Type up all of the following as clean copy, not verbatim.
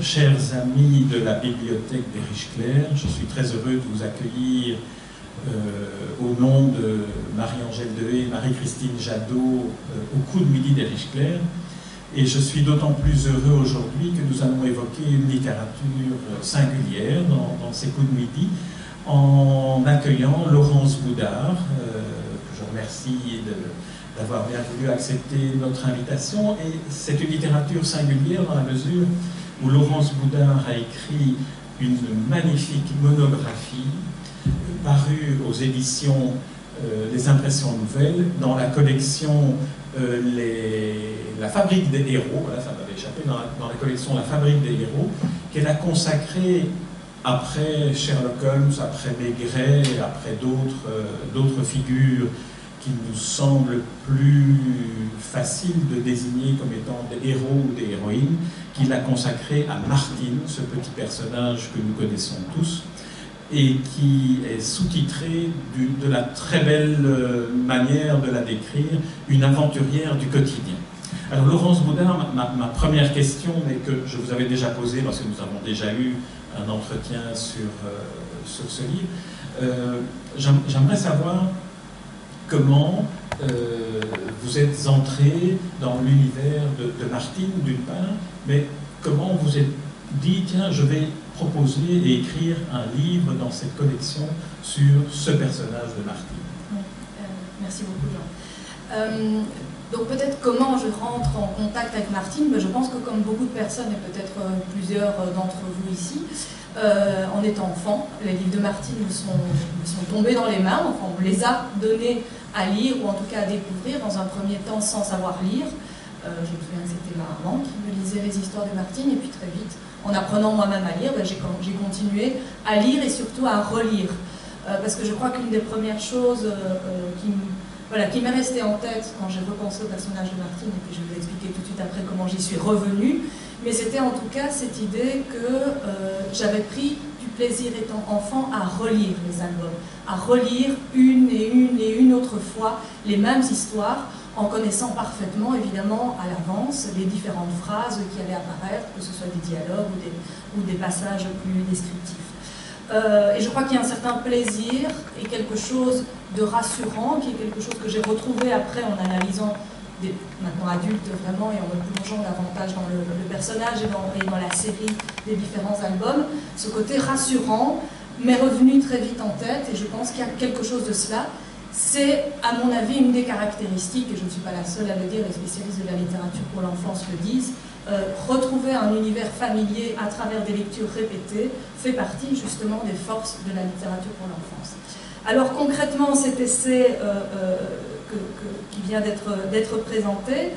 Chers amis de la bibliothèque des Riche-Clair, je suis très heureux de vous accueillir au nom de Marie-Angèle Dehé et Marie-Christine Jadot au coup de midi des Riche-Clair. Et je suis d'autant plus heureux aujourd'hui que nous allons évoquer une littérature singulière dans ces coups de midi en accueillant Laurence Boudard, que je remercie d'avoir bien voulu accepter notre invitation. Et c'est une littérature singulière dans la mesure où Laurence Boudard a écrit une magnifique monographie parue aux éditions Les Impressions Nouvelles dans la collection La Fabrique des Héros, voilà, ça m'avait échappé, dans la collection La Fabrique des Héros, qu'elle a consacrée après Sherlock Holmes, après Maigret, après d'autres figures qui nous semblent plus faciles de désigner comme étant des héros ou des héroïnes, qu'il a consacré à Martine, ce petit personnage que nous connaissons tous, et qui est sous-titré de la très belle manière de la décrire, une aventurière du quotidien. Alors Laurence Boudard, ma première question, mais que je vous avais déjà posée parce que nous avons déjà eu un entretien sur ce livre, j'aimerais savoir comment vous êtes entré dans l'univers de Martine d'une part, mais comment vous êtes dit, tiens, je vais proposer et écrire un livre dans cette collection sur ce personnage de Martine. Oui, merci beaucoup Jean. Donc peut-être comment je rentre en contact avec Martine, mais je pense que comme beaucoup de personnes, et peut-être plusieurs d'entre vous ici, en étant enfant, les livres de Martine me sont tombés dans les mains, enfin on me les a donnés à lire, ou en tout cas à découvrir dans un premier temps sans savoir lire. Je me souviens que c'était ma maman qui me lisait les histoires de Martine, et puis très vite, en apprenant moi-même à lire, j'ai continué à lire et surtout à relire. Parce que je crois qu'une des premières choses qui m'est restée en tête quand j'ai repensé au personnage de Martine, et puis je vais vous expliquer tout de suite après comment j'y suis revenue, mais c'était en tout cas cette idée que j'avais pris du plaisir étant enfant à relire les albums, à relire une autre fois les mêmes histoires, en connaissant parfaitement, évidemment, à l'avance, les différentes phrases qui allaient apparaître, que ce soit des dialogues ou des passages plus descriptifs. Et je crois qu'il y a un certain plaisir et quelque chose de rassurant, qui est quelque chose que j'ai retrouvé après en analysant, maintenant adulte vraiment, et en me plongeant davantage dans le personnage et dans la série des différents albums. Ce côté rassurant m'est revenu très vite en tête, et je pense qu'il y a quelque chose de cela. C'est, à mon avis, une des caractéristiques, et je ne suis pas la seule à le dire, les spécialistes de la littérature pour l'enfance le disent, retrouver un univers familier à travers des lectures répétées fait partie justement des forces de la littérature pour l'enfance. Alors concrètement, cet essai qui vient d'être présenté,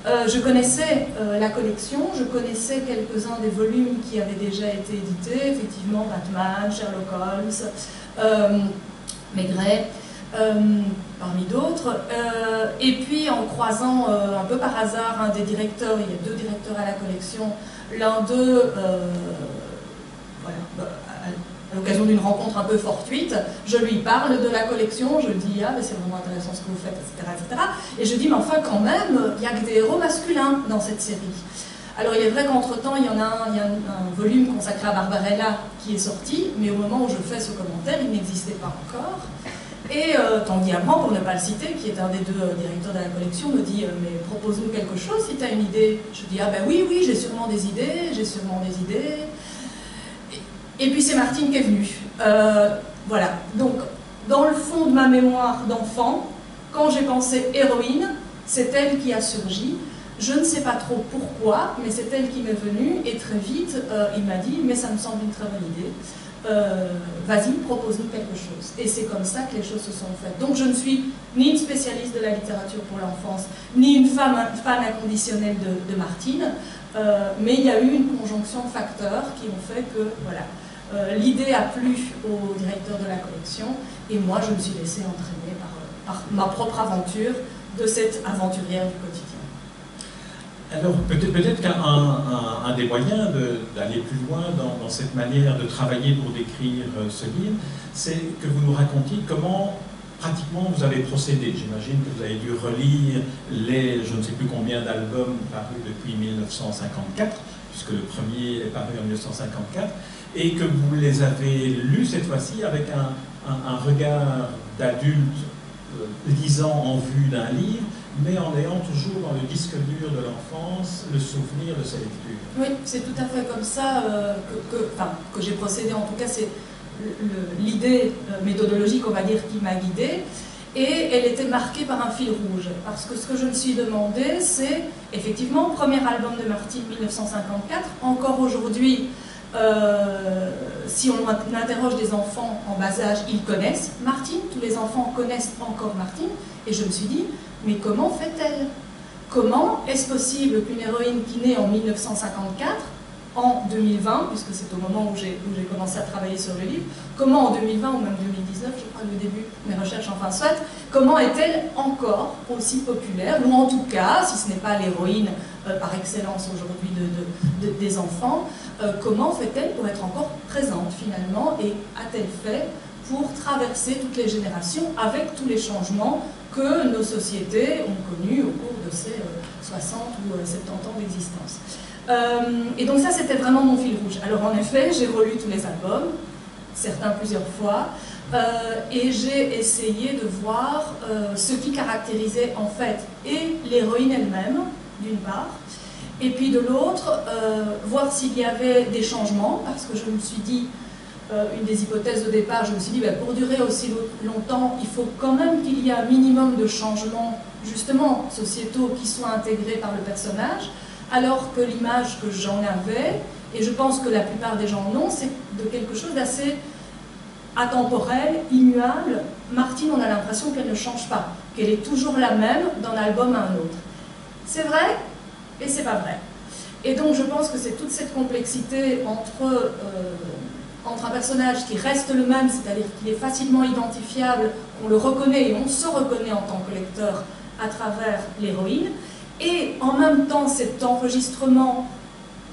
je connaissais la collection, je connaissais quelques-uns des volumes qui avaient déjà été édités, effectivement Batman, Sherlock Holmes, Maigret, parmi d'autres, et puis en croisant un peu par hasard un des directeurs, il y a deux directeurs à la collection, l'un d'eux, à l'occasion d'une rencontre un peu fortuite, je lui parle de la collection, je dis ah mais c'est vraiment intéressant ce que vous faites, etc. Et je dis mais enfin quand même, il n'y a que des héros masculins dans cette série. Alors il est vrai qu'entre-temps, il y a un volume consacré à Barbarella qui est sorti, mais au moment où je fais ce commentaire, il n'existait pas encore. Et Tanguy Amand, pour ne pas le citer, qui est un des deux directeurs de la collection, me dit « Mais propose-nous quelque chose si tu as une idée. » Je dis « Ah ben oui, j'ai sûrement des idées, Et puis c'est Martine qui est venue. Voilà. Donc, dans le fond de ma mémoire d'enfant, quand j'ai pensé héroïne, c'est elle qui a surgi. Je ne sais pas trop pourquoi, mais c'est elle qui m'est venue, et très vite, il m'a dit « Mais ça me semble une très bonne idée. Vas-y, propose-nous quelque chose. » Et c'est comme ça que les choses se sont faites. Donc je ne suis ni une spécialiste de la littérature pour l'enfance, ni une fan inconditionnelle de Martine, mais il y a eu une conjonction de facteurs qui ont fait que, voilà, l'idée a plu au directeur de la collection, et moi je me suis laissée entraîner par ma propre aventure de cette aventurière du quotidien. Alors, peut-être qu'un des moyens d'aller plus loin dans cette manière de travailler pour décrire ce livre, c'est que vous nous racontiez comment, pratiquement, vous avez procédé. J'imagine que vous avez dû relire les je ne sais plus combien d'albums parus depuis 1954, puisque le premier est paru en 1954, et que vous les avez lus cette fois-ci avec un regard d'adulte lisant en vue d'un livre, mais en ayant toujours dans le disque dur de l'enfance le souvenir de ces lectures. Oui, c'est tout à fait comme ça que j'ai procédé. En tout cas, c'est l'idée méthodologique, on va dire, qui m'a guidée. Et elle était marquée par un fil rouge. Parce que ce que je me suis demandé, c'est effectivement, premier album de Martine, 1954. Encore aujourd'hui, si on interroge des enfants en bas âge, ils connaissent Martine. Tous les enfants connaissent encore Martine. Et je me suis dit, mais comment fait-elle? Comment est-ce possible qu'une héroïne qui naît en 1954, en 2020, puisque c'est au moment où j'ai commencé à travailler sur le livre, comment en 2020 ou même 2019, je crois le début de mes recherches, enfin soit, comment est-elle encore aussi populaire, ou en tout cas, si ce n'est pas l'héroïne par excellence aujourd'hui des enfants, comment fait-elle pour être encore présente finalement, et a-t-elle fait pour traverser toutes les générations avec tous les changements que nos sociétés ont connus au cours de ces 60 ou 70 ans d'existence. Et donc ça, c'était vraiment mon fil rouge. Alors en effet, j'ai relu tous les albums, certains plusieurs fois, et j'ai essayé de voir ce qui caractérisait en fait et l'héroïne elle-même, d'une part, et puis de l'autre, voir s'il y avait des changements, parce que je me suis dit, une des hypothèses de départ, je me suis dit, ben, pour durer aussi longtemps, il faut quand même qu'il y ait un minimum de changements, justement, sociétaux, qui soient intégrés par le personnage, alors que l'image que j'en avais, et je pense que la plupart des gens en ont, c'est de quelque chose d'assez atemporel, immuable. Martine, on a l'impression qu'elle ne change pas, qu'elle est toujours la même d'un album à un autre. C'est vrai et c'est pas vrai. Et donc je pense que c'est toute cette complexité entre un personnage qui reste le même, c'est-à-dire qu'il est facilement identifiable, qu'on le reconnaît et on se reconnaît en tant que lecteur à travers l'héroïne, et en même temps cet enregistrement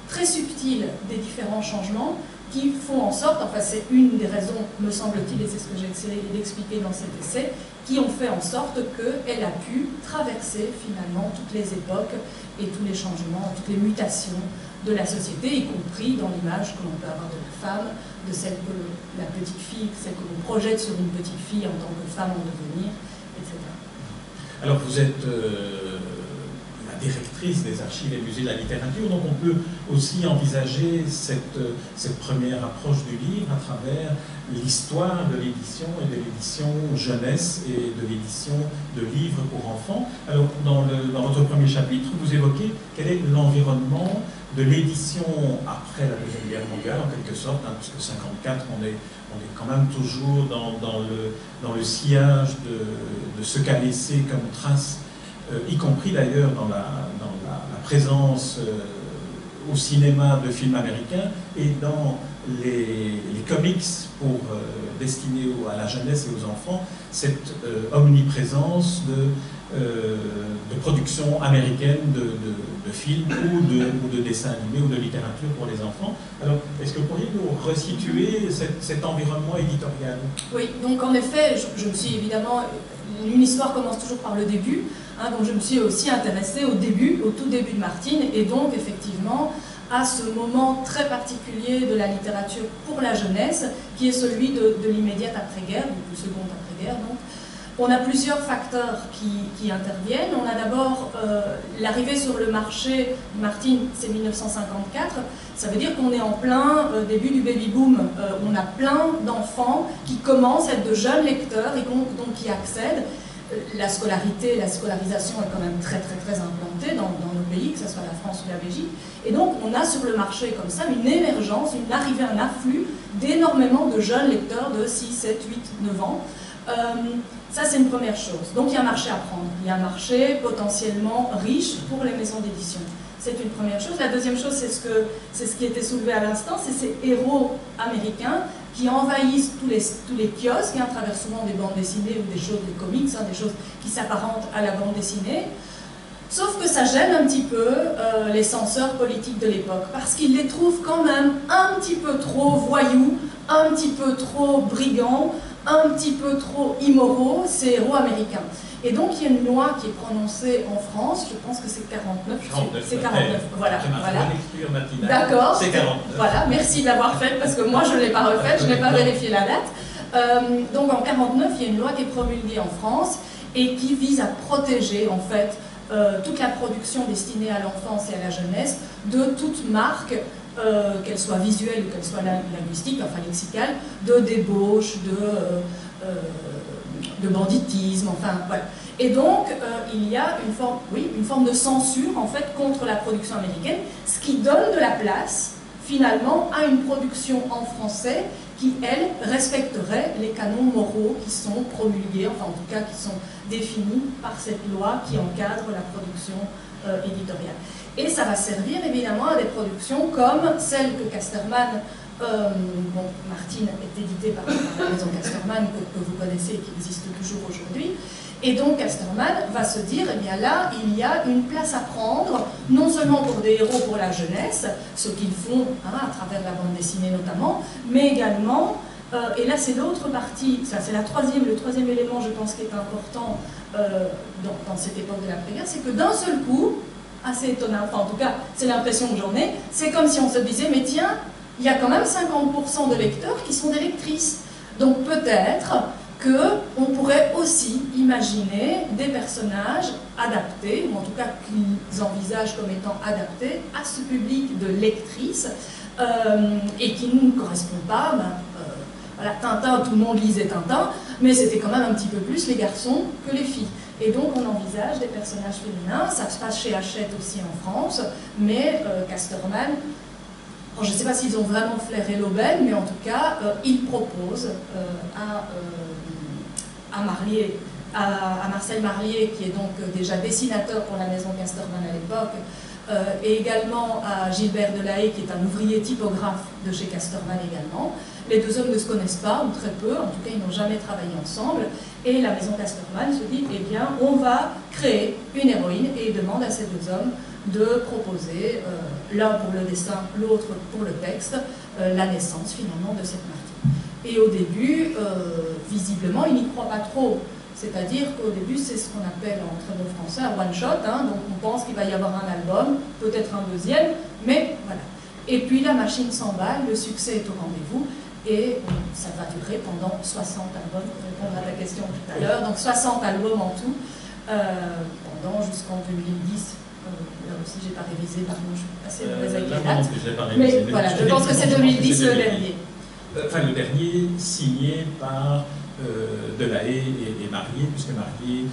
très subtil des différents changements qui font en sorte, enfin c'est une des raisons, me semble-t-il, et c'est ce que j'ai essayé d'expliquer dans cet essai, qui ont fait en sorte qu'elle a pu traverser finalement toutes les époques et tous les changements, toutes les mutations de la société, y compris dans l'image que l'on peut avoir de la femme, de celle que la petite fille, celle que l'on projette sur une petite fille en tant que femme en devenir, etc. Alors vous êtes la directrice des archives et musées de la littérature, donc on peut aussi envisager cette première approche du livre à travers l'histoire de l'édition et de l'édition jeunesse et de l'édition de livres pour enfants. Alors dans votre premier chapitre, vous évoquez quel est l'environnement de l'édition après la Deuxième Guerre mondiale, en quelque sorte, hein, puisque 1954, on est quand même toujours dans le sillage de ce qu'a laissé comme trace, y compris d'ailleurs dans la présence au cinéma de films américains et dans les comics destinés à la jeunesse et aux enfants, cette omniprésence de production américaine de films ou de dessins animés ou de littérature pour les enfants. Alors, est-ce que vous pourriez nous resituer cet environnement éditorial? Oui, donc en effet, je me suis évidemment... Une histoire commence toujours par le début, hein, donc je me suis aussi intéressée au tout début de Martine, et donc effectivement à ce moment très particulier de la littérature pour la jeunesse, qui est celui de l'immédiate après-guerre, ou du second après-guerre. Donc, on a plusieurs facteurs qui interviennent. On a d'abord l'arrivée sur le marché, Martine, c'est 1954, ça veut dire qu'on est en plein début du baby-boom. On a plein d'enfants qui commencent à être de jeunes lecteurs et donc qui accèdent. La scolarité, la scolarisation est quand même très implantée dans nos pays, que ce soit la France ou la Belgique. Et donc on a sur le marché comme ça une émergence, une arrivée, un afflux d'énormément de jeunes lecteurs de 6, 7, 8, 9 ans. Ça, c'est une première chose. Donc, il y a un marché à prendre. Il y a un marché potentiellement riche pour les maisons d'édition. C'est une première chose. La deuxième chose, c'est ce qui était soulevé à l'instant, c'est ces héros américains qui envahissent tous les kiosques, à travers souvent des bandes dessinées ou des comics, hein, des choses qui s'apparentent à la bande dessinée. Sauf que ça gêne un petit peu les censeurs politiques de l'époque, parce qu'ils les trouvent quand même un petit peu trop voyous, un petit peu trop brigands, un petit peu trop immoraux, ces héros américains. Et donc il y a une loi qui est prononcée en France, je pense que c'est 49, c'est 49, voilà. D'accord, c'est 49. Voilà, merci de l'avoir faite parce que moi je ne l'ai pas refaite, je n'ai pas vérifié la date. Donc en 49, il y a une loi qui est promulguée en France et qui vise à protéger en fait toute la production destinée à l'enfance et à la jeunesse de toute marque, qu'elle soit visuelle ou qu'elle soit linguistique, enfin lexicale, de débauche, de banditisme, enfin voilà. Et donc il y a une forme de censure en fait contre la production américaine, ce qui donne de la place finalement à une production en français qui, elle, respecterait les canons moraux qui sont promulgués, enfin en tout cas qui sont définis par cette loi qui encadre la production éditoriale. Et ça va servir évidemment à des productions comme celle que Casterman, Martine est éditée par la maison Casterman que vous connaissez et qui existe toujours aujourd'hui. Et donc Casterman va se dire, eh bien là, il y a une place à prendre, non seulement pour des héros pour la jeunesse, ce qu'ils font à travers la bande dessinée notamment, mais également, et là c'est l'autre partie, ça c'est le troisième élément je pense qui est important dans cette époque de l'après-guerre, c'est que d'un seul coup, assez étonnant, enfin en tout cas c'est l'impression que j'en ai, c'est comme si on se disait, mais tiens, il y a quand même 50% de lecteurs qui sont des lectrices, donc peut-être qu'on pourrait aussi imaginer des personnages adaptés, ou en tout cas qu'ils envisagent comme étant adaptés à ce public de lectrices, et qui ne correspondent pas, voilà, Tintin, tout le monde lisait Tintin, mais c'était quand même un petit peu plus les garçons que les filles. Et donc on envisage des personnages féminins, ça se passe chez Hachette aussi en France, mais Casterman, je ne sais pas s'ils ont vraiment flairé l'aubaine, mais en tout cas, ils proposent à Marcel Marlier, qui est donc déjà dessinateur pour la maison Casterman à l'époque, et également à Gilbert Delahaye, qui est un ouvrier typographe de chez Casterman également. Les deux hommes ne se connaissent pas, ou très peu, en tout cas ils n'ont jamais travaillé ensemble, et la maison Casterman se dit, eh bien on va créer une héroïne, et il demande à ces deux hommes de proposer, l'un pour le dessin, l'autre pour le texte, la naissance finalement de cette Martine. Et au début, visiblement, ils n'y croient pas trop. C'est-à-dire qu'au début, c'est ce qu'on appelle en très bon français un one-shot, hein, donc on pense qu'il va y avoir un album, peut-être un deuxième, mais voilà. Et puis la machine s'emballe, le succès est au rendez-vous, et ça va durer pendant 60 albums, pour répondre à ta question tout à l'heure, donc 60 albums en tout, pendant jusqu'en 2010. Là aussi, je n'ai pas révisé, pardon, je suis assez mauvaise avec les dates. Mais voilà, je pense que c'est 2010 le dernier. Enfin, le dernier signé par Delahaye et Marlier, puisque Marlier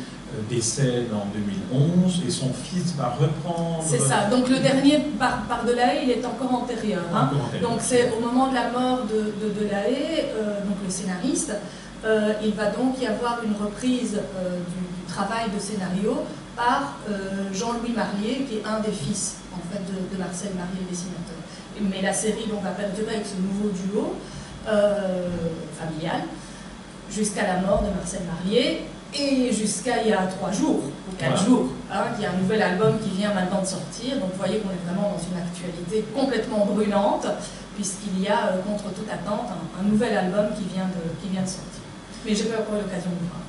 décède en 2011 et son fils va reprendre... C'est ça, donc le dernier par Delahaye, il est encore antérieur. Hein. Donc c'est au moment de la mort de Delahaye, donc le scénariste, il va donc y avoir une reprise du travail de scénario par Jean-Louis Marlier, qui est un des fils en fait, de Marcel Marlier, dessinateur. Mais la série donc, va perdurer avec ce nouveau duo familial jusqu'à la mort de Marcel Marlier et jusqu'à il y a 3 jours ou 4 jours, hein, il y a un nouvel album qui vient maintenant de sortir. Donc vous voyez qu'on est vraiment dans une actualité complètement brûlante, puisqu'il y a, contre toute attente, un nouvel album qui vient de sortir. Mais j'ai pas encore eu l'occasion de voir.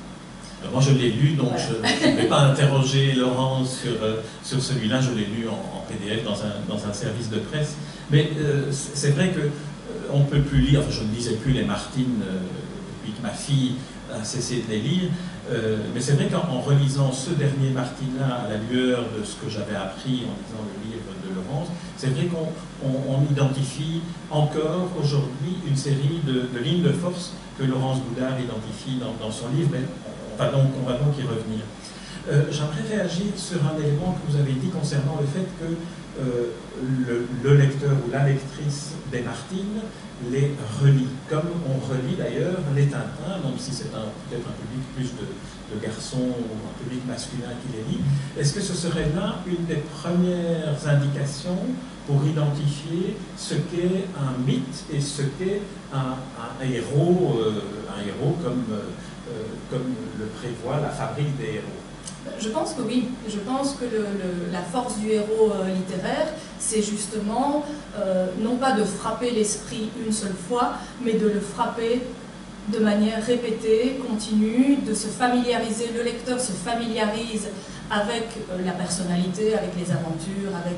Moi je l'ai lu, donc voilà. Je ne vais pas interroger Laurent sur celui-là, je l'ai lu en PDF dans un service de presse. Mais c'est vrai qu'on ne peut plus lire, enfin je ne lisais plus les Martines depuis que ma fille a cessé de les lire, mais c'est vrai qu'en relisant ce dernier Martine-là à la lueur de ce que j'avais appris en lisant le livre de Laurence, c'est vrai qu'on identifie encore aujourd'hui une série de lignes de force que Laurence Goudard identifie dans son livre, mais on va donc y revenir. J'aimerais réagir sur un élément que vous avez dit concernant le fait que le lecteur ou la lectrice des Martines les relit, comme on relit d'ailleurs les Tintins, même si c'est peut-être un public plus de garçons ou un public masculin qui les lit. Est-ce que ce serait là une des premières indications pour identifier ce qu'est un mythe et ce qu'est un héros comme le prévoit la fabrique des héros? Je pense que oui. Je pense que la force du héros littéraire, c'est justement non pas de frapper l'esprit une seule fois, mais de le frapper de manière répétée, continue, de se familiariser, le lecteur se familiarise avec la personnalité, avec les aventures, avec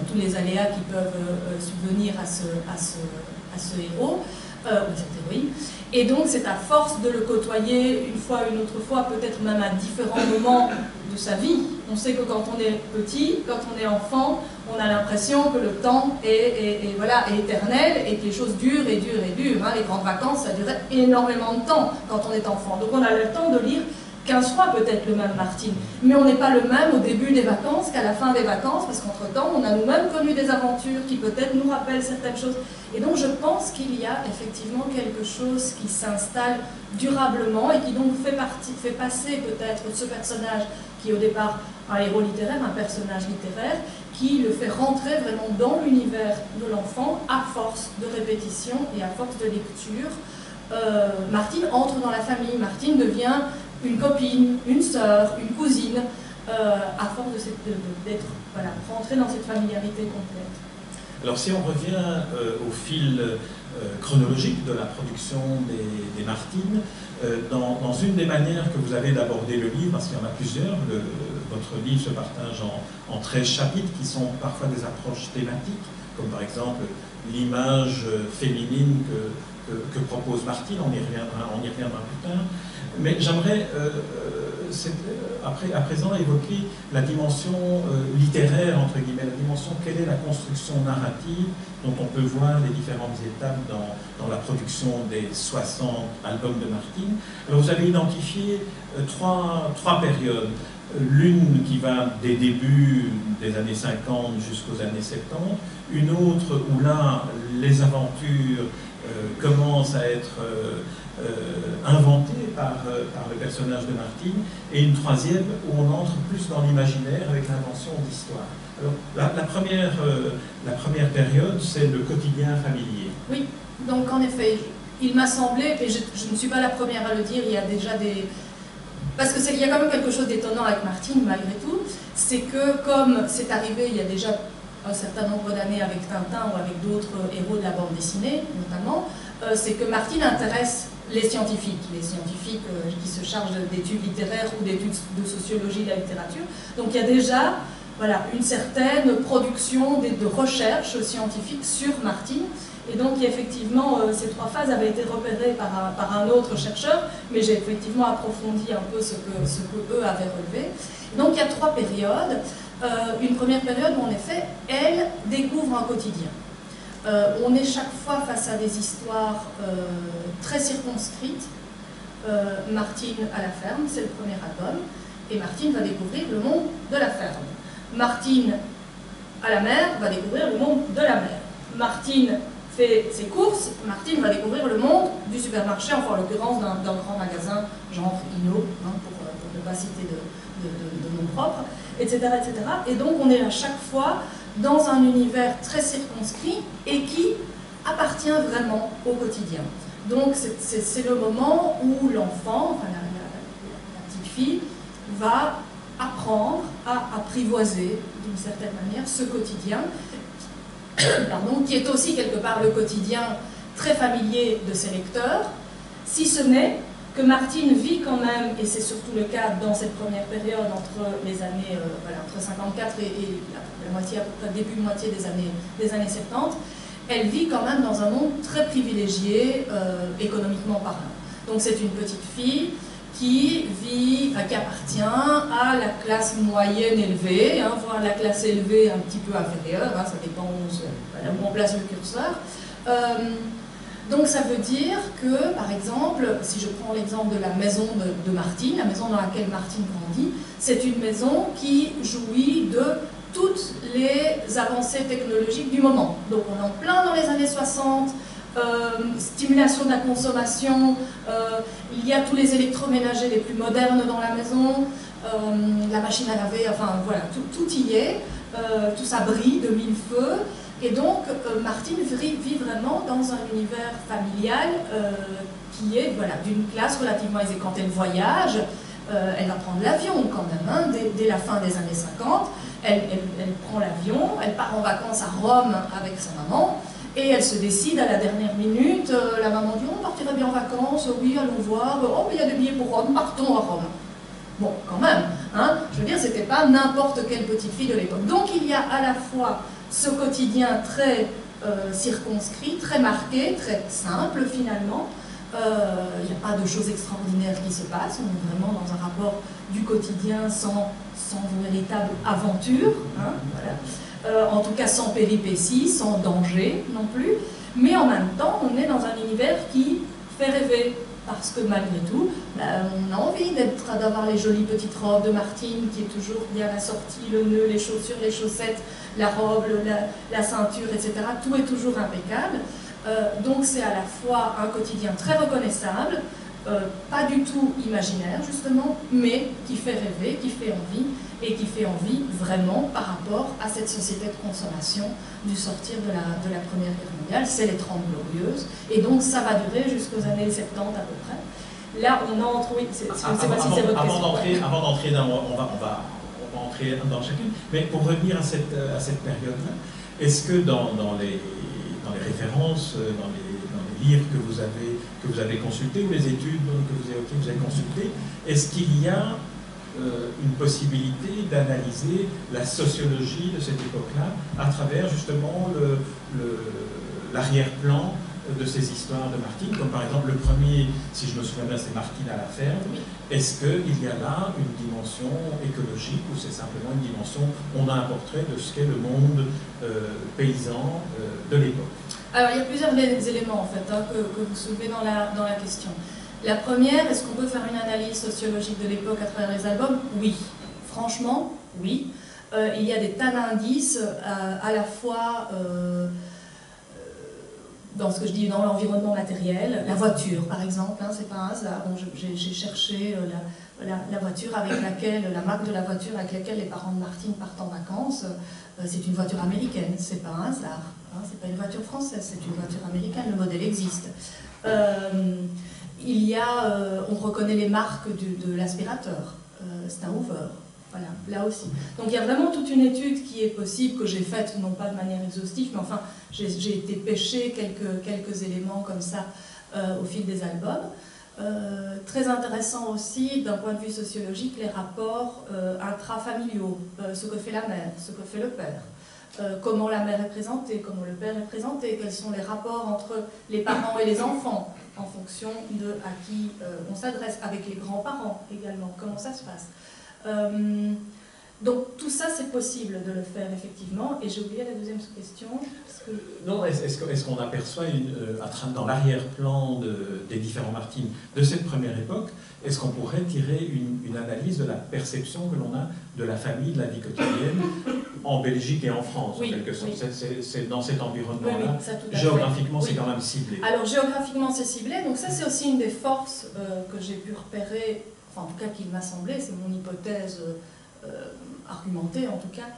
tous les aléas qui peuvent subvenir à ce héros, ou cette héroïne. Et donc c'est à force de le côtoyer une fois, une autre fois, peut-être même à différents moments de sa vie. On sait que quand on est petit, quand on est enfant, on a l'impression que le temps est éternel et que les choses durent et durent et durent. Hein. Les grandes vacances, ça durait énormément de temps quand on est enfant. Donc on a le temps de lire 15 fois peut-être le même Martine, mais on n'est pas le même au début des vacances qu'à la fin des vacances, parce qu'entre-temps, on a nous-mêmes connu des aventures qui peut-être nous rappellent certaines choses. Et donc je pense qu'il y a effectivement quelque chose qui s'installe durablement et qui donc fait passer peut-être ce personnage qui est au départ un héros littéraire, un personnage littéraire, qui le fait rentrer vraiment dans l'univers de l'enfant à force de répétition et à force de lecture. Martine entre dans la famille, Martine devient une copine, une sœur, une cousine, à force d'être rentrée dans cette familiarité complète. Alors si on revient au fil chronologique de la production des Martines, dans une des manières que vous avez d'aborder le livre, parce qu'il y en a plusieurs, votre livre se partage en 13 chapitres qui sont parfois des approches thématiques, comme par exemple l'image féminine que propose Martine, on y reviendra plus tard. Mais j'aimerais à présent évoquer la dimension littéraire, entre guillemets, la dimension, quelle est la construction narrative dont on peut voir les différentes étapes dans la production des 60 albums de Martine. Alors vous avez identifié trois périodes. L'une qui va des débuts des années 50 jusqu'aux années 70, une autre où là, les aventures commencent à être inventées par le personnage de Martine, et une troisième où on entre plus dans l'imaginaire avec l'invention d'histoire. Alors, la première période, c'est le quotidien familier. Oui, donc en effet, il m'a semblé, et je ne suis pas la première à le dire, il y a déjà des... Parce qu'il y a quand même quelque chose d'étonnant avec Martine, malgré tout, c'est que comme c'est arrivé il y a déjà un certain nombre d'années avec Tintin ou avec d'autres héros de la bande dessinée, notamment, c'est que Martine intéresse les scientifiques qui se chargent d'études littéraires ou d'études de sociologie de la littérature. Donc il y a déjà une certaine production de recherche scientifique sur Martine. Et donc effectivement, ces trois phases avaient été repérées par un autre chercheur, mais j'ai effectivement approfondi un peu ce que eux avaient relevé. Donc il y a trois périodes. Une première période où en effet, elle découvre un quotidien. On est chaque fois face à des histoires très circonscrites. Martine à la ferme, c'est le premier album, et Martine va découvrir le monde de la ferme. Martine à la mer va découvrir le monde de la mer. Martine fait ses courses, Martine va découvrir le monde du supermarché, enfin en l'occurrence d'un grand magasin, genre Inno, pour ne pas citer de nom propre, etc., etc. Et donc on est à chaque fois dans un univers très circonscrit et qui appartient vraiment au quotidien. Donc c'est le moment où l'enfant, enfin la petite fille, va apprendre à apprivoiser d'une certaine manière ce quotidien, qui est aussi quelque part le quotidien très familier de ses lecteurs, si ce n'est que Martine vit quand même, et c'est surtout le cas dans cette première période entre les années, entre 54 et la moitié, à peu près début moitié des années 70, elle vit quand même dans un monde très privilégié économiquement parlant. Donc c'est une petite fille qui appartient à la classe moyenne élevée, voire la classe élevée un petit peu inférieure, ça dépend où on place le curseur. Donc ça veut dire que, par exemple, si je prends l'exemple de la maison de Martine, la maison dans laquelle Martine grandit, c'est une maison qui jouit de toutes les avancées technologiques du moment. Donc on est en plein dans les années 60, stimulation de la consommation, il y a tous les électroménagers les plus modernes dans la maison, la machine à laver, enfin voilà, tout y est, tout ça brille de mille feux. Et donc, Martine vit vraiment dans un univers familial qui est d'une classe relativement aisée. Quand elle voyage, elle va prendre l'avion quand même, dès la fin des années 50. Elle prend l'avion, elle part en vacances à Rome avec sa maman, Et elle se décide à la dernière minute, la maman dit, on partirait bien en vacances, oui, allons voir, oh, il y a des billets pour Rome, partons à Rome. Bon, quand même, hein, je veux dire, c'était pas n'importe quelle petite fille de l'époque. Donc il y a à la fois ce quotidien très circonscrit, très marqué, très simple finalement. Il n'y a pas de choses extraordinaires qui se passent, on est vraiment dans un rapport du quotidien sans véritable aventure, hein, voilà. En tout cas sans péripéties, sans danger non plus, mais en même temps on est dans un univers qui fait rêver, parce que malgré tout, on a envie d'avoir les jolies petites robes de Martine qui est toujours bien assortie, le nœud, les chaussures, les chaussettes, la robe, la ceinture, etc. Tout est toujours impeccable. Donc c'est à la fois un quotidien très reconnaissable, pas du tout imaginaire justement, mais qui fait rêver, qui fait envie, et qui fait envie vraiment par rapport à cette société de consommation du sortir de la Première Guerre mondiale. C'est les 30 Glorieuses, et donc ça va durer jusqu'aux années 70 à peu près. Là on entre, oui, je ne sais pas si c'est votre question. Avant d'entrer dans, on va entrer dans chacune, mais pour revenir à cette période-là, est-ce que dans les références, dans les livres que vous avez consultés, ou les études que vous évoquez, que vous avez consultées, est-ce qu'il y a une possibilité d'analyser la sociologie de cette époque-là à travers justement l'arrière-plan de ces histoires de Martine, comme par exemple le premier, si je me souviens bien, c'est Martine à la ferme. Est-ce qu'il y a là une dimension écologique ou c'est simplement une dimension, on a un portrait de ce qu'est le monde paysan de l'époque? Alors il y a plusieurs éléments en fait, hein, que vous soulevez dans la question. La première, est-ce qu'on peut faire une analyse sociologique de l'époque à travers les albums? Oui, franchement, oui. Il y a des tas d'indices à la fois dans ce que je dis, dans l'environnement matériel, la voiture par exemple, hein, c'est pas un hasard. Bon, j'ai cherché la voiture avec laquelle, la marque de la voiture avec laquelle les parents de Martine partent en vacances. C'est une voiture américaine, c'est pas un hasard. Hein, c'est pas une voiture française, c'est une voiture américaine, le modèle existe. Il y a, on reconnaît les marques de l'aspirateur, c'est un Hoover, voilà, là aussi. Donc il y a vraiment toute une étude qui est possible, que j'ai faite, non pas de manière exhaustive, mais enfin, j'ai été pêcher quelques éléments comme ça au fil des albums. Très intéressant aussi, d'un point de vue sociologique, les rapports intrafamiliaux, ce que fait la mère, ce que fait le père. Comment la mère est présentée, comment le père est présenté, quels sont les rapports entre les parents et les enfants, en fonction de à qui on s'adresse, avec les grands-parents également, comment ça se passe. Donc tout ça c'est possible de le faire effectivement, et j'ai oublié la deuxième question. Non, est-ce qu'on aperçoit dans l'arrière-plan des différents Martines de cette première époque, est-ce qu'on pourrait tirer une analyse de la perception que l'on a de la famille, de la vie quotidienne en Belgique et en France, oui, en quelque sorte? Oui. C'est dans cet environnement-là, oui, géographiquement c'est quand même ciblé. Alors géographiquement c'est ciblé, donc ça c'est aussi une des forces que j'ai pu repérer, enfin en tout cas qu'il m'a semblé, c'est mon hypothèse argumentée en tout cas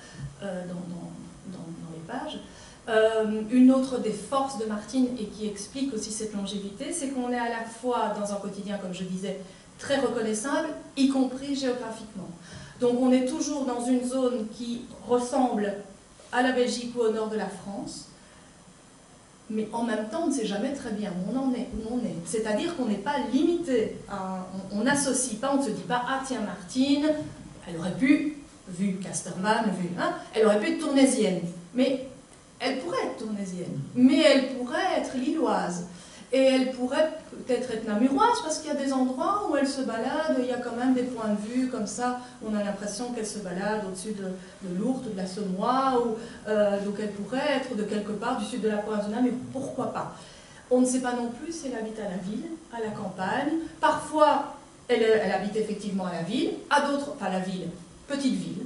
dans les pages. Une autre des forces de Martine et qui explique aussi cette longévité, c'est qu'on est à la fois dans un quotidien, comme je disais, très reconnaissable, y compris géographiquement. Donc on est toujours dans une zone qui ressemble à la Belgique ou au nord de la France, mais en même temps on ne sait jamais très bien où on est. C'est-à-dire qu'on n'est pas limité, on n'associe pas, on ne se dit pas « Ah tiens Martine, elle aurait pu, vu Casterman, elle aurait pu être tournaisienne ». Mais elle pourrait être tournaisienne, mais elle pourrait être lilloise. Et elle pourrait peut-être être namuroise, parce qu'il y a des endroits où elle se balade, il y a quand même des points de vue comme ça, on a l'impression qu'elle se balade au-dessus de l'Ourthe, de la Saunois, donc elle pourrait être de quelque part du sud de la province de Namur, mais pourquoi pas? On ne sait pas non plus si elle habite à la ville, à la campagne. Parfois, elle habite effectivement à la ville, à d'autres, pas la ville, petite ville,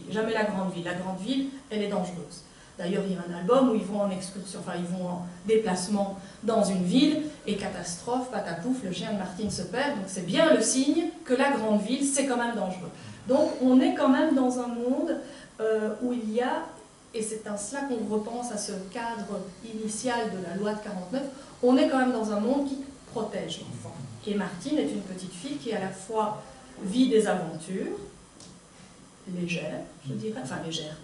jamais la grande ville. La grande ville, elle est dangereuse. D'ailleurs, il y a un album où ils vont en excursion, enfin ils vont en déplacement dans une ville, et catastrophe, patapouf, le chien de Martine se perd, donc c'est bien le signe que la grande ville, c'est quand même dangereux. Donc on est quand même dans un monde où il y a, et c'est en cela qu'on repense à ce cadre initial de la loi de 49, on est quand même dans un monde qui protège l'enfant. Et Martine est une petite fille qui à la fois vit des aventures, légères, je dirais, enfin légères,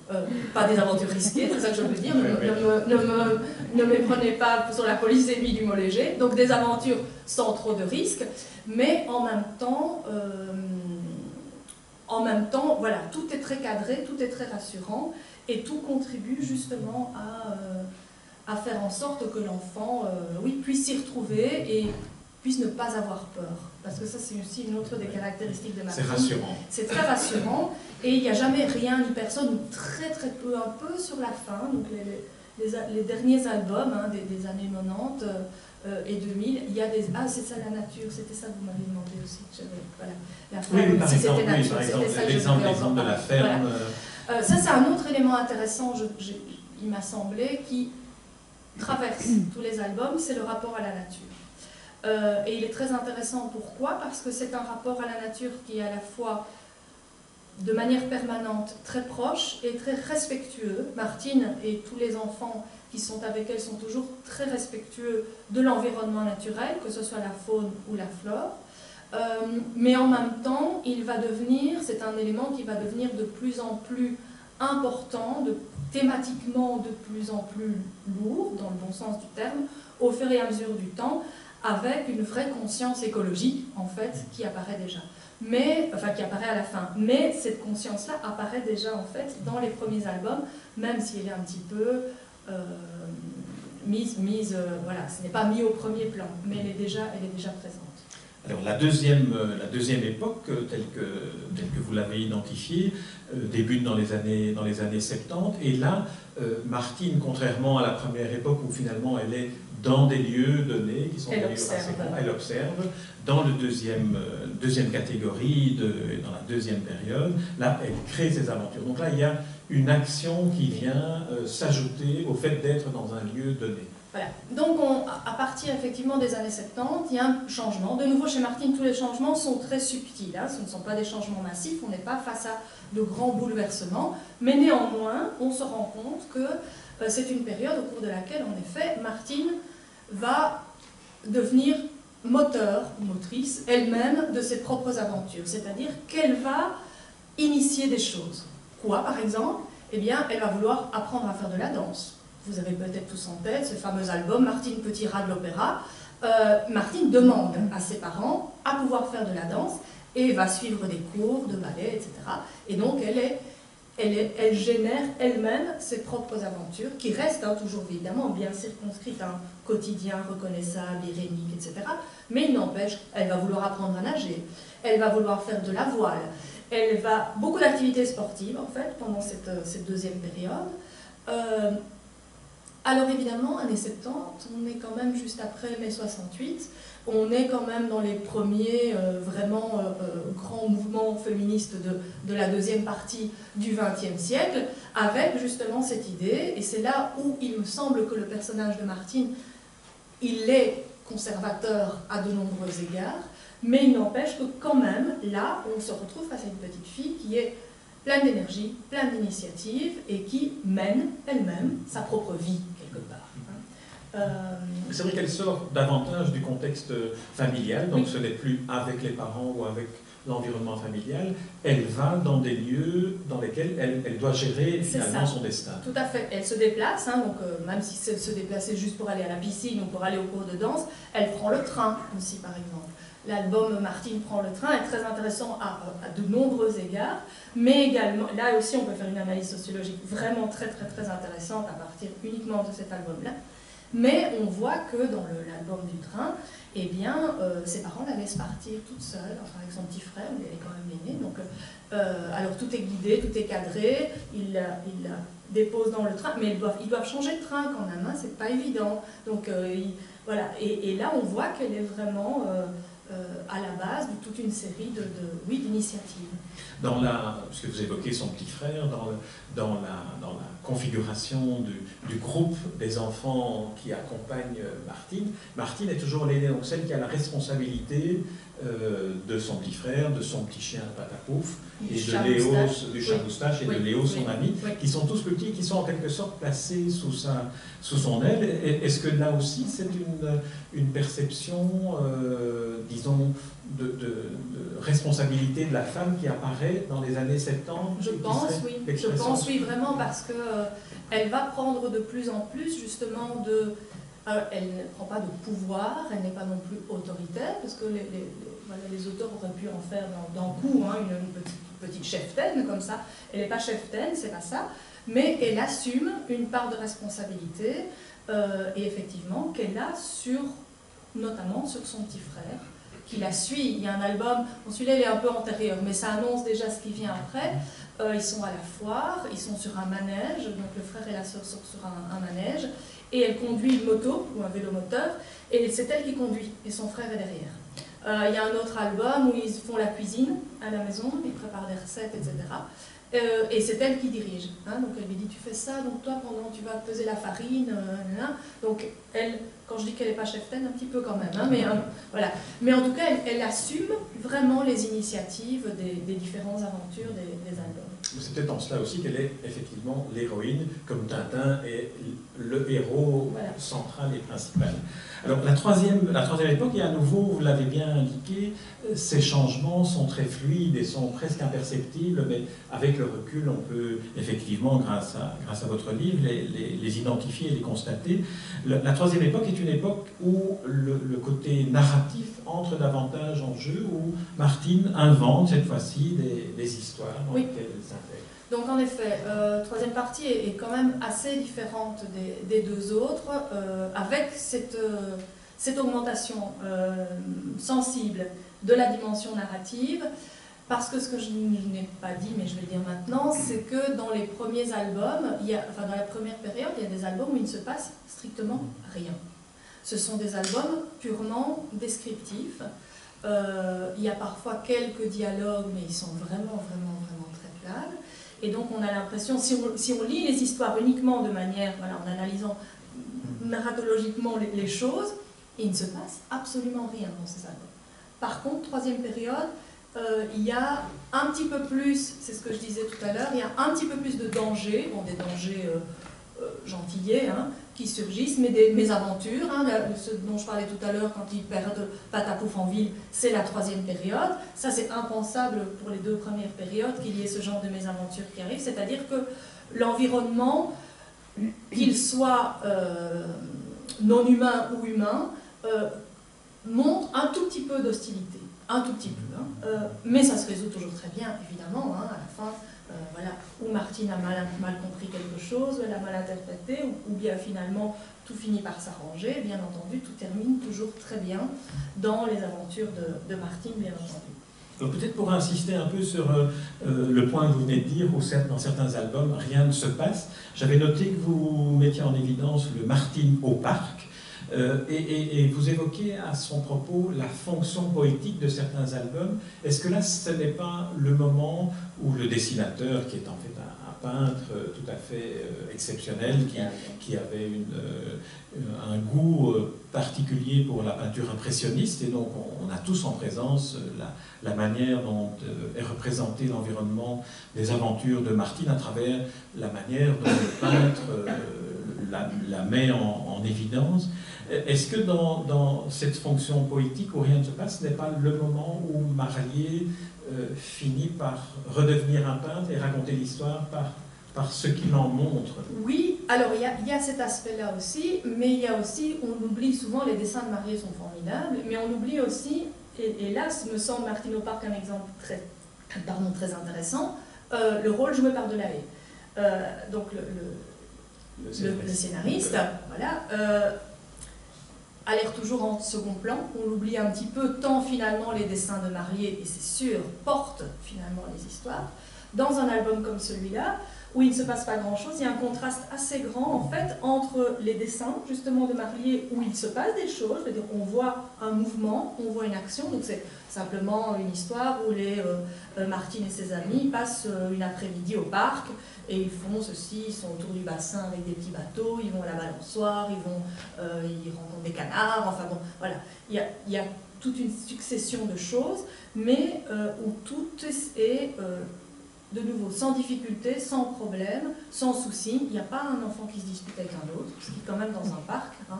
pas des aventures risquées, c'est ça que je veux dire, ne me prenez pas sur la polysémie du mot léger, donc des aventures sans trop de risques, mais en même temps, voilà, tout est très cadré, tout est très rassurant, et tout contribue justement à faire en sorte que l'enfant puisse s'y retrouver et puisse ne pas avoir peur. Parce que ça, c'est aussi une autre des caractéristiques de Martine. C'est rassurant. C'est très rassurant, et il n'y a jamais rien ni personne, ou très très peu, un peu sur la fin, donc les derniers albums des années 90 et 2000, il y a des... Ah, c'est ça la nature, c'était ça que vous m'avez demandé aussi. Voilà. La ferme, oui, par exemple, l'exemple de la ferme. Voilà. Ça, c'est un autre élément intéressant, il m'a semblé, qui traverse tous les albums, c'est le rapport à la nature. Et il est très intéressant, pourquoi? Parce que c'est un rapport à la nature qui est à la fois de manière permanente très proche et très respectueux. Martine et tous les enfants qui sont avec elle sont toujours très respectueux de l'environnement naturel, que ce soit la faune ou la flore. Mais en même temps, c'est un élément qui va devenir de plus en plus important, thématiquement de plus en plus lourd, dans le bon sens du terme, au fur et à mesure du temps, avec une vraie conscience écologique, en fait, qui apparaît déjà. Qui apparaît à la fin. Mais cette conscience-là apparaît déjà, en fait, dans les premiers albums, même si elle est un petit peu voilà, ce n'est pas mis au premier plan, mais elle est déjà présente. Alors la deuxième époque, telle que vous l'avez identifiée, débute dans les années 70, et là, Martine, contrairement à la première époque où finalement elle est dans des lieux donnés, qui sont des lieux assez grands, elle observe, dans le deuxième catégorie, dans la deuxième période, là, elle crée ses aventures. Donc là, il y a une action qui vient s'ajouter au fait d'être dans un lieu donné. Voilà. Donc, à partir effectivement des années 70, il y a un changement. De nouveau, chez Martine, tous les changements sont très subtils. Hein. Ce ne sont pas des changements massifs, on n'est pas face à de grands bouleversements. Mais néanmoins, on se rend compte que c'est une période au cours de laquelle, en effet, Martine va devenir moteur ou motrice elle-même de ses propres aventures. C'est-à-dire qu'elle va initier des choses. Quoi, par exemple? Eh bien, elle va vouloir apprendre à faire de la danse. Vous avez peut-être tous en tête ce fameux album Martine Petit rat de l'opéra. Martine demande à ses parents à pouvoir faire de la danse et va suivre des cours de ballet, etc. Et donc elle génère elle-même ses propres aventures qui restent toujours évidemment bien circonscrites, un quotidien reconnaissable, irénique, etc. Mais il n'empêche, elle va vouloir apprendre à nager, elle va vouloir faire de la voile, beaucoup d'activités sportives en fait pendant cette deuxième période. Alors évidemment, années 70, on est quand même juste après mai 68, on est quand même dans les premiers vraiment grands mouvements féministes de la deuxième partie du XXe siècle, avec justement cette idée, et c'est là où il me semble que le personnage de Martine, il est conservateur à de nombreux égards, mais il n'empêche que quand même, là, on se retrouve face à une petite fille qui est pleine d'énergie, pleine d'initiative, et qui mène elle-même sa propre vie, quelque part. C'est vrai qu'elle sort davantage du contexte familial, donc oui. Ce n'est plus avec les parents ou avec l'environnement familial, elle va dans des lieux dans lesquels elle doit gérer finalement son destin. Tout à fait, elle se déplace, donc même si c'est se déplacer juste pour aller à la piscine ou pour aller au cours de danse, elle prend le train aussi par exemple. L'album Martine prend le train est très intéressant à de nombreux égards, mais également, là aussi on peut faire une analyse sociologique vraiment très intéressante à partir uniquement de cet album-là. Mais on voit que dans l'album du train, eh bien, ses parents la laissent partir toute seule, enfin avec son petit frère, mais elle est quand même l'aînée. Donc, alors tout est guidé, tout est cadré, il la dépose dans le train, mais ils doivent changer de train quand même, hein, c'est pas évident. Donc voilà, et là on voit qu'elle est vraiment à la base de toute une série d'initiatives. Puisque vous évoquez son petit frère, dans la configuration du groupe des enfants qui accompagnent Martine est toujours l'aînée, donc celle qui a la responsabilité de son petit frère, de son petit chien Patapouf, et de Léo, du chat moustache, et de Léo, son ami, qui sont tous petits, qui sont en quelque sorte placés sous son aile. Est-ce que là aussi c'est une perception, disons, de responsabilité de la femme qui apparaît dans les années 70? Je pense, oui. Je pense, oui, vraiment, parce que elle va prendre de plus en plus, justement, elle ne prend pas de pouvoir, elle n'est pas non plus autoritaire, parce que voilà, les auteurs auraient pu en faire d'un coup une petite cheftaine comme ça. Elle n'est pas cheftaine, c'est pas ça, mais elle assume une part de responsabilité, et effectivement, qu'elle a notamment sur son petit frère, qui la suit. Il y a un album, bon, celui-là il est un peu antérieur, mais ça annonce déjà ce qui vient après. Ils sont à la foire, ils sont sur un manège, donc le frère et la sœur sont sur un manège, et elle conduit une moto, ou un vélomoteur, et c'est elle qui conduit, et son frère est derrière. Il y a un autre album où ils font la cuisine à la maison, ils préparent des recettes, etc. Et c'est elle qui dirige. Hein, donc elle lui dit, tu fais ça, donc toi pendant tu vas peser la farine. Donc elle, quand je dis qu'elle n'est pas cheftaine, un petit peu quand même. Hein, mais voilà. Mais en tout cas, elle assume vraiment les initiatives des différentes aventures des albums. C'est peut-être en cela aussi qu'elle est effectivement l'héroïne, comme Tintin est le héros central et principal. Alors la troisième époque, et à nouveau, vous l'avez bien indiqué, ces changements sont très fluides et sont presque imperceptibles, mais avec le recul, on peut effectivement, grâce à votre livre, les identifier et les constater. La troisième époque est une époque où le côté narratif entre davantage en jeu, où Martine invente cette fois-ci des histoires dans lesquelles elle s'intègre. Donc en effet, troisième partie est quand même assez différente des deux autres, avec cette augmentation sensible de la dimension narrative, parce que ce que je n'ai pas dit, mais je vais le dire maintenant, c'est que dans les premiers albums, dans la première période, il y a des albums où il ne se passe strictement rien. Ce sont des albums purement descriptifs. Il y a parfois quelques dialogues, mais ils sont vraiment très planes. Et donc on a l'impression, si on lit les histoires uniquement de manière, en analysant narratologiquement les choses, il ne se passe absolument rien dans ces albums. Par contre, troisième période, il y a un petit peu plus, c'est ce que je disais tout à l'heure, il y a un petit peu plus de dangers, des dangers gentillets, hein, qui surgissent, mais des mésaventures, hein, ce dont je parlais tout à l'heure quand ils perdent Patapouf en ville, c'est la troisième période. Ça, c'est impensable pour les deux premières périodes qu'il y ait ce genre de mésaventures qui arrivent, c'est-à-dire que l'environnement, qu'il soit non humain ou humain, montre un tout petit peu d'hostilité, un tout petit peu, hein. Mais ça se résout toujours très bien, évidemment, hein, à la fin. Où Martine a mal compris quelque chose, elle a mal interprété, ou bien finalement tout finit par s'arranger. Bien entendu, tout termine toujours très bien dans les aventures de Martine, bien entendu. Alors peut-être pour insister un peu sur le point que vous venez de dire, où dans certains albums, rien ne se passe. J'avais noté que vous mettiez en évidence le Martine au parc, et vous évoquez à son propos la fonction poétique de certains albums. Est-ce que là, ce n'est pas le moment où le dessinateur, qui est en fait un peintre tout à fait exceptionnel, qui avait un goût particulier pour la peinture impressionniste, et donc on a tous en présence la manière dont est représenté l'environnement des aventures de Martine à travers la manière dont le peintre la met en évidence. Est-ce que dans cette fonction poétique où rien ne se passe, ce n'est pas le moment où Marlier finit par redevenir un peintre et raconter l'histoire par ce qu'il en montre? Oui, alors il y a cet aspect-là aussi, mais il y a aussi, on oublie souvent, les dessins de Marlier sont formidables, mais on oublie aussi, et là, me semble Martine au parc un exemple très intéressant, le rôle joué par Delahaye. Donc le scénariste, voilà, a l'air toujours en second plan, on l'oublie un petit peu, tant finalement les dessins de Marlier, et c'est sûr, portent finalement les histoires. Dans un album comme celui-là, où il ne se passe pas grand-chose, il y a un contraste assez grand en fait entre les dessins justement de Marlier où il se passe des choses, c'est-à-dire on voit un mouvement, on voit une action, donc c'est simplement une histoire où Martine et ses amis passent une après-midi au parc et ils font ceci, ils sont autour du bassin avec des petits bateaux, ils vont à la balançoire, ils rencontrent des canards, enfin bon, voilà, il y a toute une succession de choses, mais où tout est de nouveau, sans difficulté, sans problème, sans souci. Il n'y a pas un enfant qui se dispute avec un autre, ce qui quand même dans un parc, hein,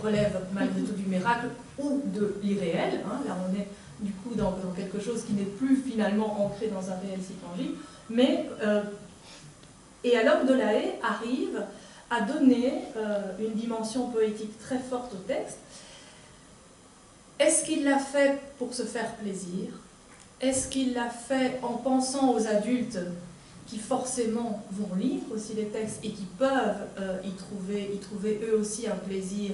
relève malgré tout du miracle ou de l'irréel. Hein. Là, on est du coup dans quelque chose qui n'est plus finalement ancré dans un réel site tangible, mais et alors de la Haye arrive à donner une dimension poétique très forte au texte. Est-ce qu'il l'a fait pour se faire plaisir? Est-ce qu'il l'a fait en pensant aux adultes qui forcément vont lire aussi les textes et qui peuvent y trouver eux aussi un plaisir?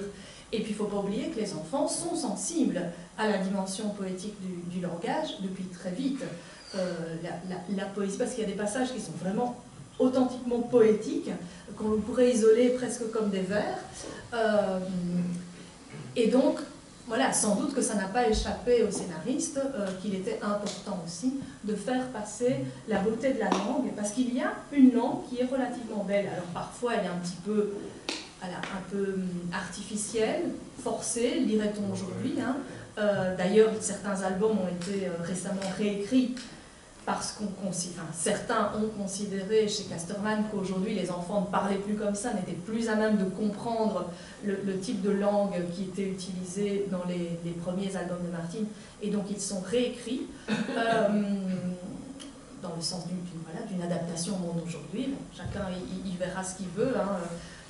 Et puis il ne faut pas oublier que les enfants sont sensibles à la dimension poétique du langage depuis très vite. La poésie, parce qu'il y a des passages qui sont vraiment authentiquement poétiques, qu'on pourrait isoler presque comme des vers. Et donc, voilà, sans doute que ça n'a pas échappé aux scénaristes, qu'il était important aussi de faire passer la beauté de la langue, parce qu'il y a une langue qui est relativement belle. Alors parfois elle est un petit peu, artificielle, forcée, dirait-on aujourd'hui. Hein. D'ailleurs, certains albums ont été récemment réécrits parce certains ont considéré chez Casterman qu'aujourd'hui les enfants ne parlaient plus comme ça, n'étaient plus à même de comprendre le type de langue qui était utilisé dans les premiers albums de Martine, et donc ils sont réécrits dans le sens d'une adaptation au monde d'aujourd'hui. Bon, chacun il verra ce qu'il veut. Hein.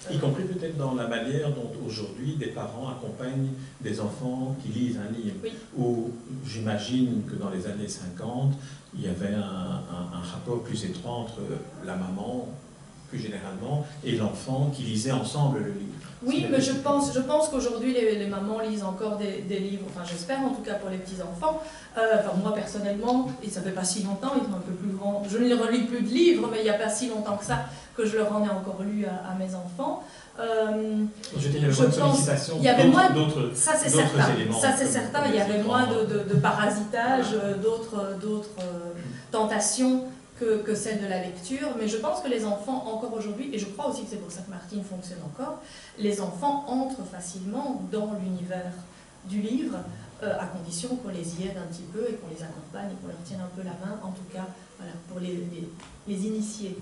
Y compris peut-être dans la manière dont aujourd'hui des parents accompagnent des enfants qui lisent un livre. Oui. Ou j'imagine que dans les années 50, il y avait un rapport plus étroit entre la maman, plus généralement, et l'enfant qui lisaient ensemble le livre. Oui, mais je pense qu'aujourd'hui les mamans lisent encore des livres, enfin j'espère en tout cas pour les petits-enfants. Moi personnellement, et ça fait pas si longtemps, ils sont un peu plus grands, je ne relis plus de livres, mais il n'y a pas si longtemps que ça que je leur en ai encore lu à mes enfants. Je veux dire, il y avait moins de sollicitation, d'autres éléments. Ça c'est certain, il y avait moins de parasitage, d'autres tentations que celle de la lecture, mais je pense que les enfants, encore aujourd'hui, et je crois aussi que c'est pour ça que Martine fonctionne encore, les enfants entrent facilement dans l'univers du livre, à condition qu'on les y aide un petit peu et qu'on les accompagne et qu'on leur tienne un peu la main, en tout cas, voilà, pour les initier.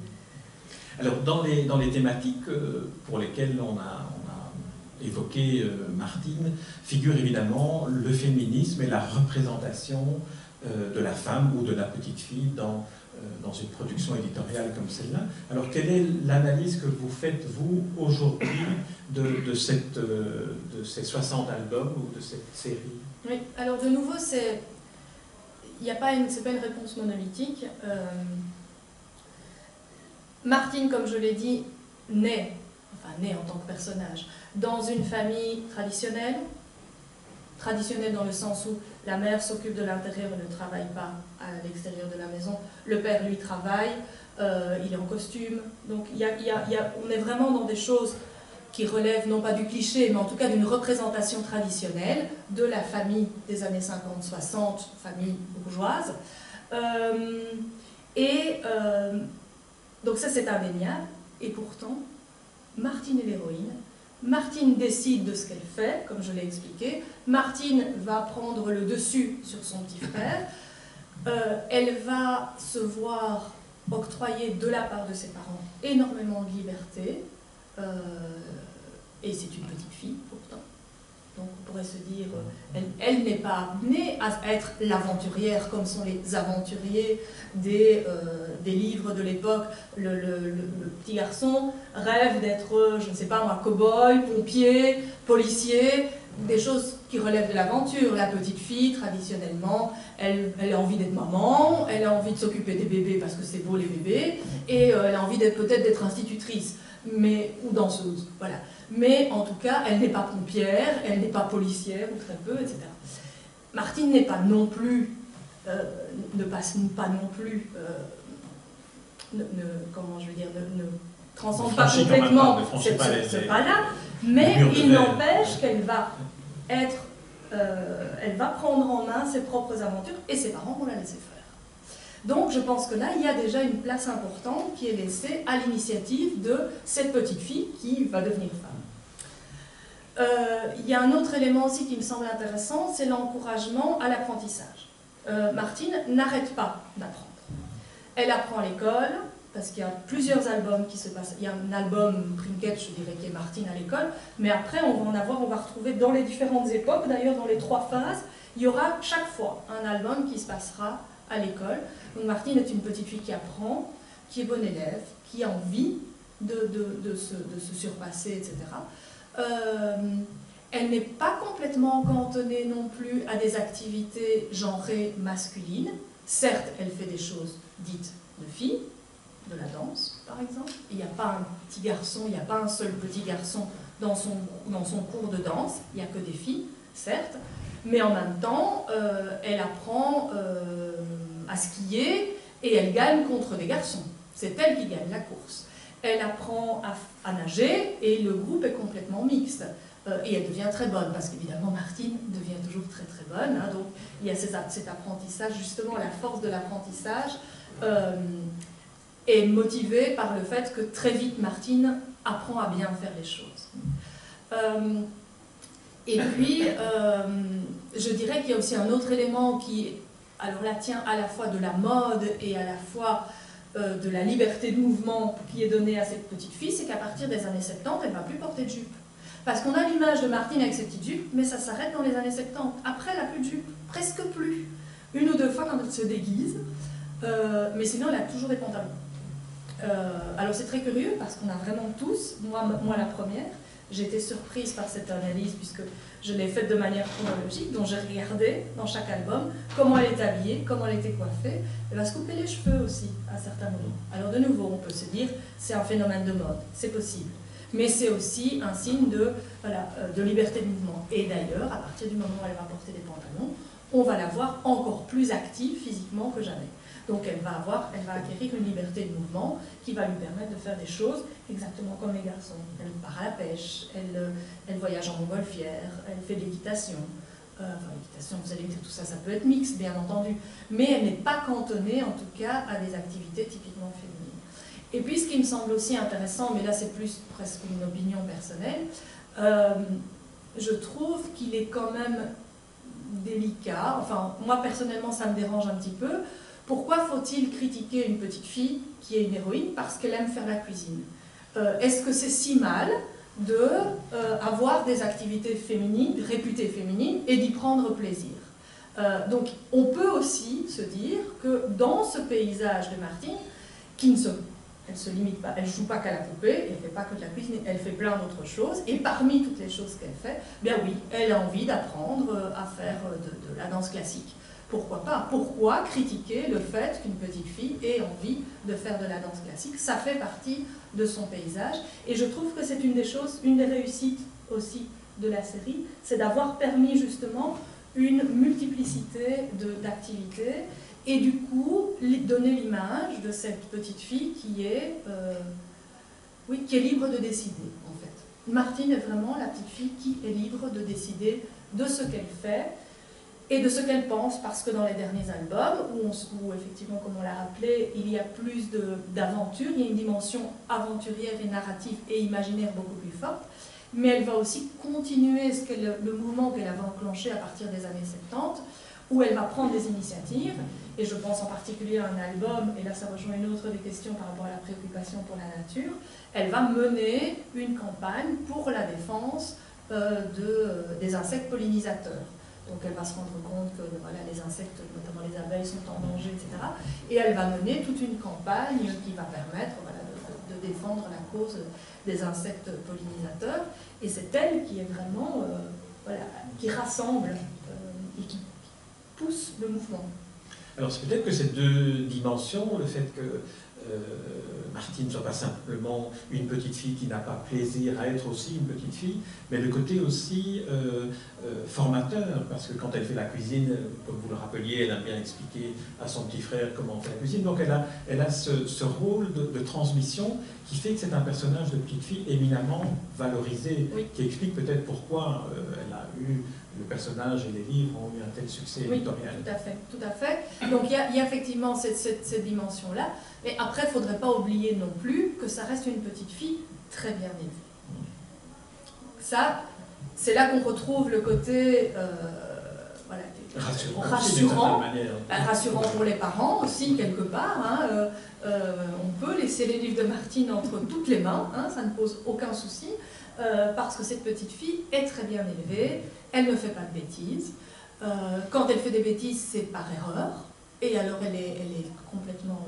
Alors, dans les thématiques pour lesquelles on a évoqué Martine, figure évidemment le féminisme et la représentation de la femme ou de la petite fille dans une production éditoriale comme celle-là. Alors, quelle est l'analyse que vous faites, vous, aujourd'hui, de ces 60 albums ou de cette série? Oui, alors de nouveau, c'est pas une réponse monolithique. Martine, comme je l'ai dit, naît en tant que personnage, dans une famille traditionnelle dans le sens où la mère s'occupe de l'intérieur et ne travaille pas à l'extérieur de la maison. Le père, lui, travaille, il est en costume. Donc on est vraiment dans des choses qui relèvent non pas du cliché, mais en tout cas d'une représentation traditionnelle de la famille des années 50-60, famille bourgeoise. Donc ça, c'est indéniable. Et pourtant, Martine est l'héroïne. Martine décide de ce qu'elle fait, comme je l'ai expliqué. Martine va prendre le dessus sur son petit frère. Elle va se voir octroyer de la part de ses parents énormément de liberté. Et c'est une petite fille, pourtant. Donc on pourrait se dire, elle n'est pas née à être l'aventurière comme sont les aventuriers des livres de l'époque. Le petit garçon rêve d'être, je ne sais pas moi, cow-boy, pompier, policier, des choses qui relèvent de l'aventure. La petite fille, traditionnellement, elle a envie d'être maman, elle a envie de s'occuper des bébés parce que c'est beau les bébés, et elle a envie peut-être d'être institutrice, ou danseuse, voilà. Mais en tout cas, elle n'est pas pompière, elle n'est pas policière, ou très peu, etc. Martine n'est pas non plus, ne transcende pas complètement ce pas-là, mais il n'empêche qu'elle va elle va prendre en main ses propres aventures, et ses parents vont la laisser faire. Donc je pense que là, il y a déjà une place importante qui est laissée à l'initiative de cette petite fille qui va devenir femme. Il y a un autre élément aussi qui me semble intéressant, c'est l'encouragement à l'apprentissage. Martine n'arrête pas d'apprendre. Elle apprend à l'école, parce qu'il y a plusieurs albums qui se passent. Il y a un album Trinket, je dirais, qui est Martine à l'école, mais après on va retrouver dans les différentes époques, d'ailleurs dans les 3 phases, il y aura chaque fois un album qui se passera à l'école. Donc Martine est une petite fille qui apprend, qui est bonne élève, qui a envie de se surpasser, etc. Elle n'est pas complètement cantonnée non plus à des activités genrées masculines. Certes, elle fait des choses dites de filles, de la danse par exemple. Il n'y a pas un petit garçon, il n'y a pas un seul petit garçon dans son cours de danse, il n'y a que des filles, certes. Mais en même temps, elle apprend à skier et elle gagne contre des garçons. C'est elle qui gagne la course. Elle apprend à nager et le groupe est complètement mixte. Et elle devient très bonne, parce qu'évidemment Martine devient toujours très très bonne. Hein, donc il y a cet apprentissage, justement la force de l'apprentissage est motivée par le fait que très vite Martine apprend à bien faire les choses. Et puis, je dirais qu'il y a aussi un autre élément qui, alors là, tient à la fois de la mode et à la fois de la liberté de mouvement qui est donnée à cette petite fille, c'est qu'à partir des années 70, elle ne va plus porter de jupe. Parce qu'on a l'image de Martine avec ses petites jupes, mais ça s'arrête dans les années 70. Après, elle n'a plus de jupe, presque plus. Une ou deux fois quand elle se déguise, mais sinon, elle a toujours des pantalons. Alors c'est très curieux, parce qu'on a vraiment tous, moi la première, j'ai été surprise par cette analyse, puisque je l'ai faite de manière chronologique, donc j'ai regardé dans chaque album comment elle est habillée, comment elle était coiffée. Elle va se couper les cheveux aussi, à certains moments. Alors de nouveau, on peut se dire, c'est un phénomène de mode, c'est possible. Mais c'est aussi un signe de liberté de mouvement. Et d'ailleurs, à partir du moment où elle va porter des pantalons, on va la voir encore plus active physiquement que jamais. Donc elle va acquérir une liberté de mouvement qui va lui permettre de faire des choses exactement comme les garçons. Elle part à la pêche, elle voyage en montgolfière, elle fait de l'équitation. L'équitation, vous allez me dire, tout ça, ça peut être mixte, bien entendu. Mais elle n'est pas cantonnée, en tout cas, à des activités typiquement féminines. Et puis, ce qui me semble aussi intéressant, mais là c'est plus presque une opinion personnelle, je trouve qu'il est quand même délicat, enfin, moi personnellement ça me dérange un petit peu. Pourquoi faut-il critiquer une petite fille qui est une héroïne parce qu'elle aime faire la cuisine? Est-ce que c'est si mal d'avoir des activités féminines, réputées féminines, et d'y prendre plaisir? Donc on peut aussi se dire que dans ce paysage de Martine, elle ne se limite pas, elle ne joue pas qu'à la poupée, elle ne fait pas que de la cuisine, elle fait plein d'autres choses, et parmi toutes les choses qu'elle fait, bien oui, elle a envie d'apprendre à faire de la danse classique. Pourquoi pas? Pourquoi critiquer le fait qu'une petite fille ait envie de faire de la danse classique? Ça fait partie de son paysage, et je trouve que c'est une des réussites aussi de la série, c'est d'avoir permis justement une multiplicité d'activités, et du coup, donner l'image de cette petite fille qui est libre de décider, en fait. Martine est vraiment la petite fille qui est libre de décider de ce qu'elle fait et de ce qu'elle pense, parce que dans les derniers albums, où effectivement, comme on l'a rappelé, il y a plus d'aventure, il y a une dimension aventurière et narrative et imaginaire beaucoup plus forte, mais elle va aussi continuer le mouvement qu'elle avait enclenché à partir des années 70, où elle va prendre des initiatives, et je pense en particulier à un album, et là ça rejoint une autre des questions par rapport à la préoccupation pour la nature, elle va mener une campagne pour la défense des insectes pollinisateurs. Donc elle va se rendre compte que les insectes, notamment les abeilles, sont en danger, etc. Et elle va mener toute une campagne qui va permettre de défendre la cause des insectes pollinisateurs. Et c'est elle qui est vraiment, qui rassemble et qui pousse le mouvement. Alors c'est peut-être que ces deux dimensions, le fait que Martine ne soit pas simplement une petite fille qui n'a pas plaisir à être aussi une petite fille, mais le côté aussi formateur, parce que quand elle fait la cuisine, comme vous le rappeliez, elle aime bien expliquer à son petit frère comment on fait la cuisine, donc elle a ce rôle de transmission qui fait que c'est un personnage de petite fille éminemment valorisé, oui, qui explique peut-être pourquoi elle a eu, le personnage et les livres ont eu un tel succès éditorial. Oui, tout à fait. Donc il y a effectivement cette dimension-là, mais après il ne faudrait pas oublier non plus que ça reste une petite fille très bien élevée. Ça, c'est là qu'on retrouve le côté rassurant pour les parents aussi, quelque part. Hein. On peut laisser les livres de Martine entre toutes les mains, hein, ça ne pose aucun souci, parce que cette petite fille est très bien élevée, elle ne fait pas de bêtises, Quand elle fait des bêtises, c'est par erreur. Et alors elle est complètement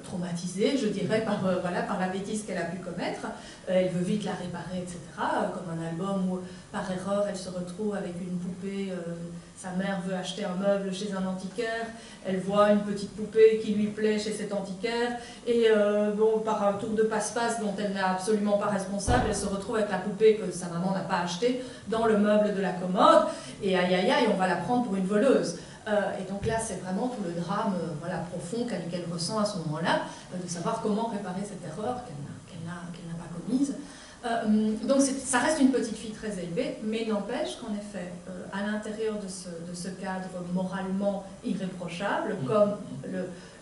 traumatisée, je dirais, par la bêtise qu'elle a pu commettre. Elle veut vite la réparer, etc. Comme un album où, par erreur, elle se retrouve avec une poupée. Sa mère veut acheter un meuble chez un antiquaire. Elle voit une petite poupée qui lui plaît chez cet antiquaire. Et par un tour de passe-passe dont elle n'est absolument pas responsable, elle se retrouve avec la poupée que sa maman n'a pas achetée dans le meuble de la commode. Et aïe aïe aïe, on va la prendre pour une voleuse. Et donc là, c'est vraiment tout le drame profond qu'elle ressent à ce moment-là, de savoir comment réparer cette erreur qu'elle n'a pas commise. Donc ça reste une petite fille très élevée, mais n'empêche qu'en effet, à l'intérieur de ce cadre moralement irréprochable, comme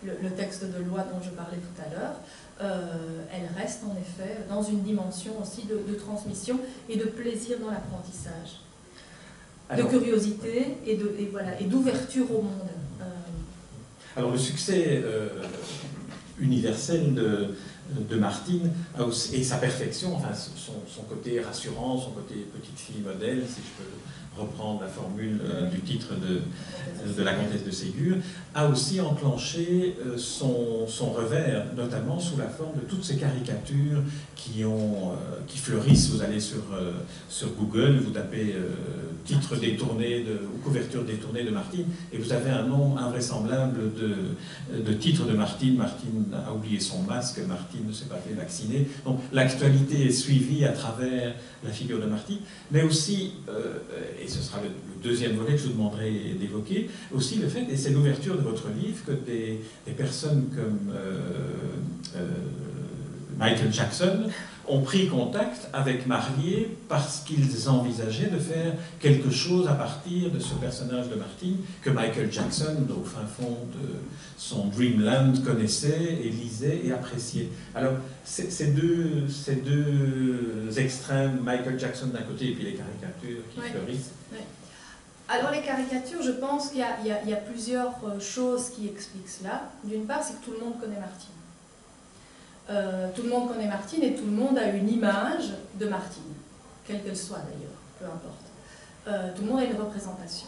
le texte de loi dont je parlais tout à l'heure, elle reste en effet dans une dimension aussi de transmission et de plaisir dans l'apprentissage. De curiosité et d'ouverture au monde. Alors le succès universel de Martine et sa perfection, enfin son côté rassurant, son côté petite fille modèle, si je peux reprendre la formule du titre de la comtesse de Ségur, a aussi enclenché son revers, notamment sous la forme de toutes ces caricatures qui fleurissent. Vous allez sur Google, vous tapez titre détourné ou couverture détournée de Martine, et vous avez un nombre invraisemblable de titres de Martine. Martine a oublié son masque, Martine ne s'est pas fait vacciner. Donc l'actualité est suivie à travers la figure de Martine, mais aussi, et ce sera le deuxième volet que je vous demanderai d'évoquer, aussi le fait, et c'est l'ouverture de votre livre, que des personnes comme Michael Jackson ont pris contact avec Marlier parce qu'ils envisageaient de faire quelque chose à partir de ce personnage de Martine que Michael Jackson, au fin fond de son Dreamland, connaissait et lisait et appréciait. Alors, ces deux extrêmes, Michael Jackson d'un côté et puis les caricatures qui fleurissent. Oui. Alors les caricatures, je pense qu'il y a plusieurs choses qui expliquent cela. D'une part, c'est que tout le monde connaît Martine. Tout le monde connaît Martine et tout le monde a une image de Martine, quelle qu'elle soit d'ailleurs, peu importe. Tout le monde a une représentation.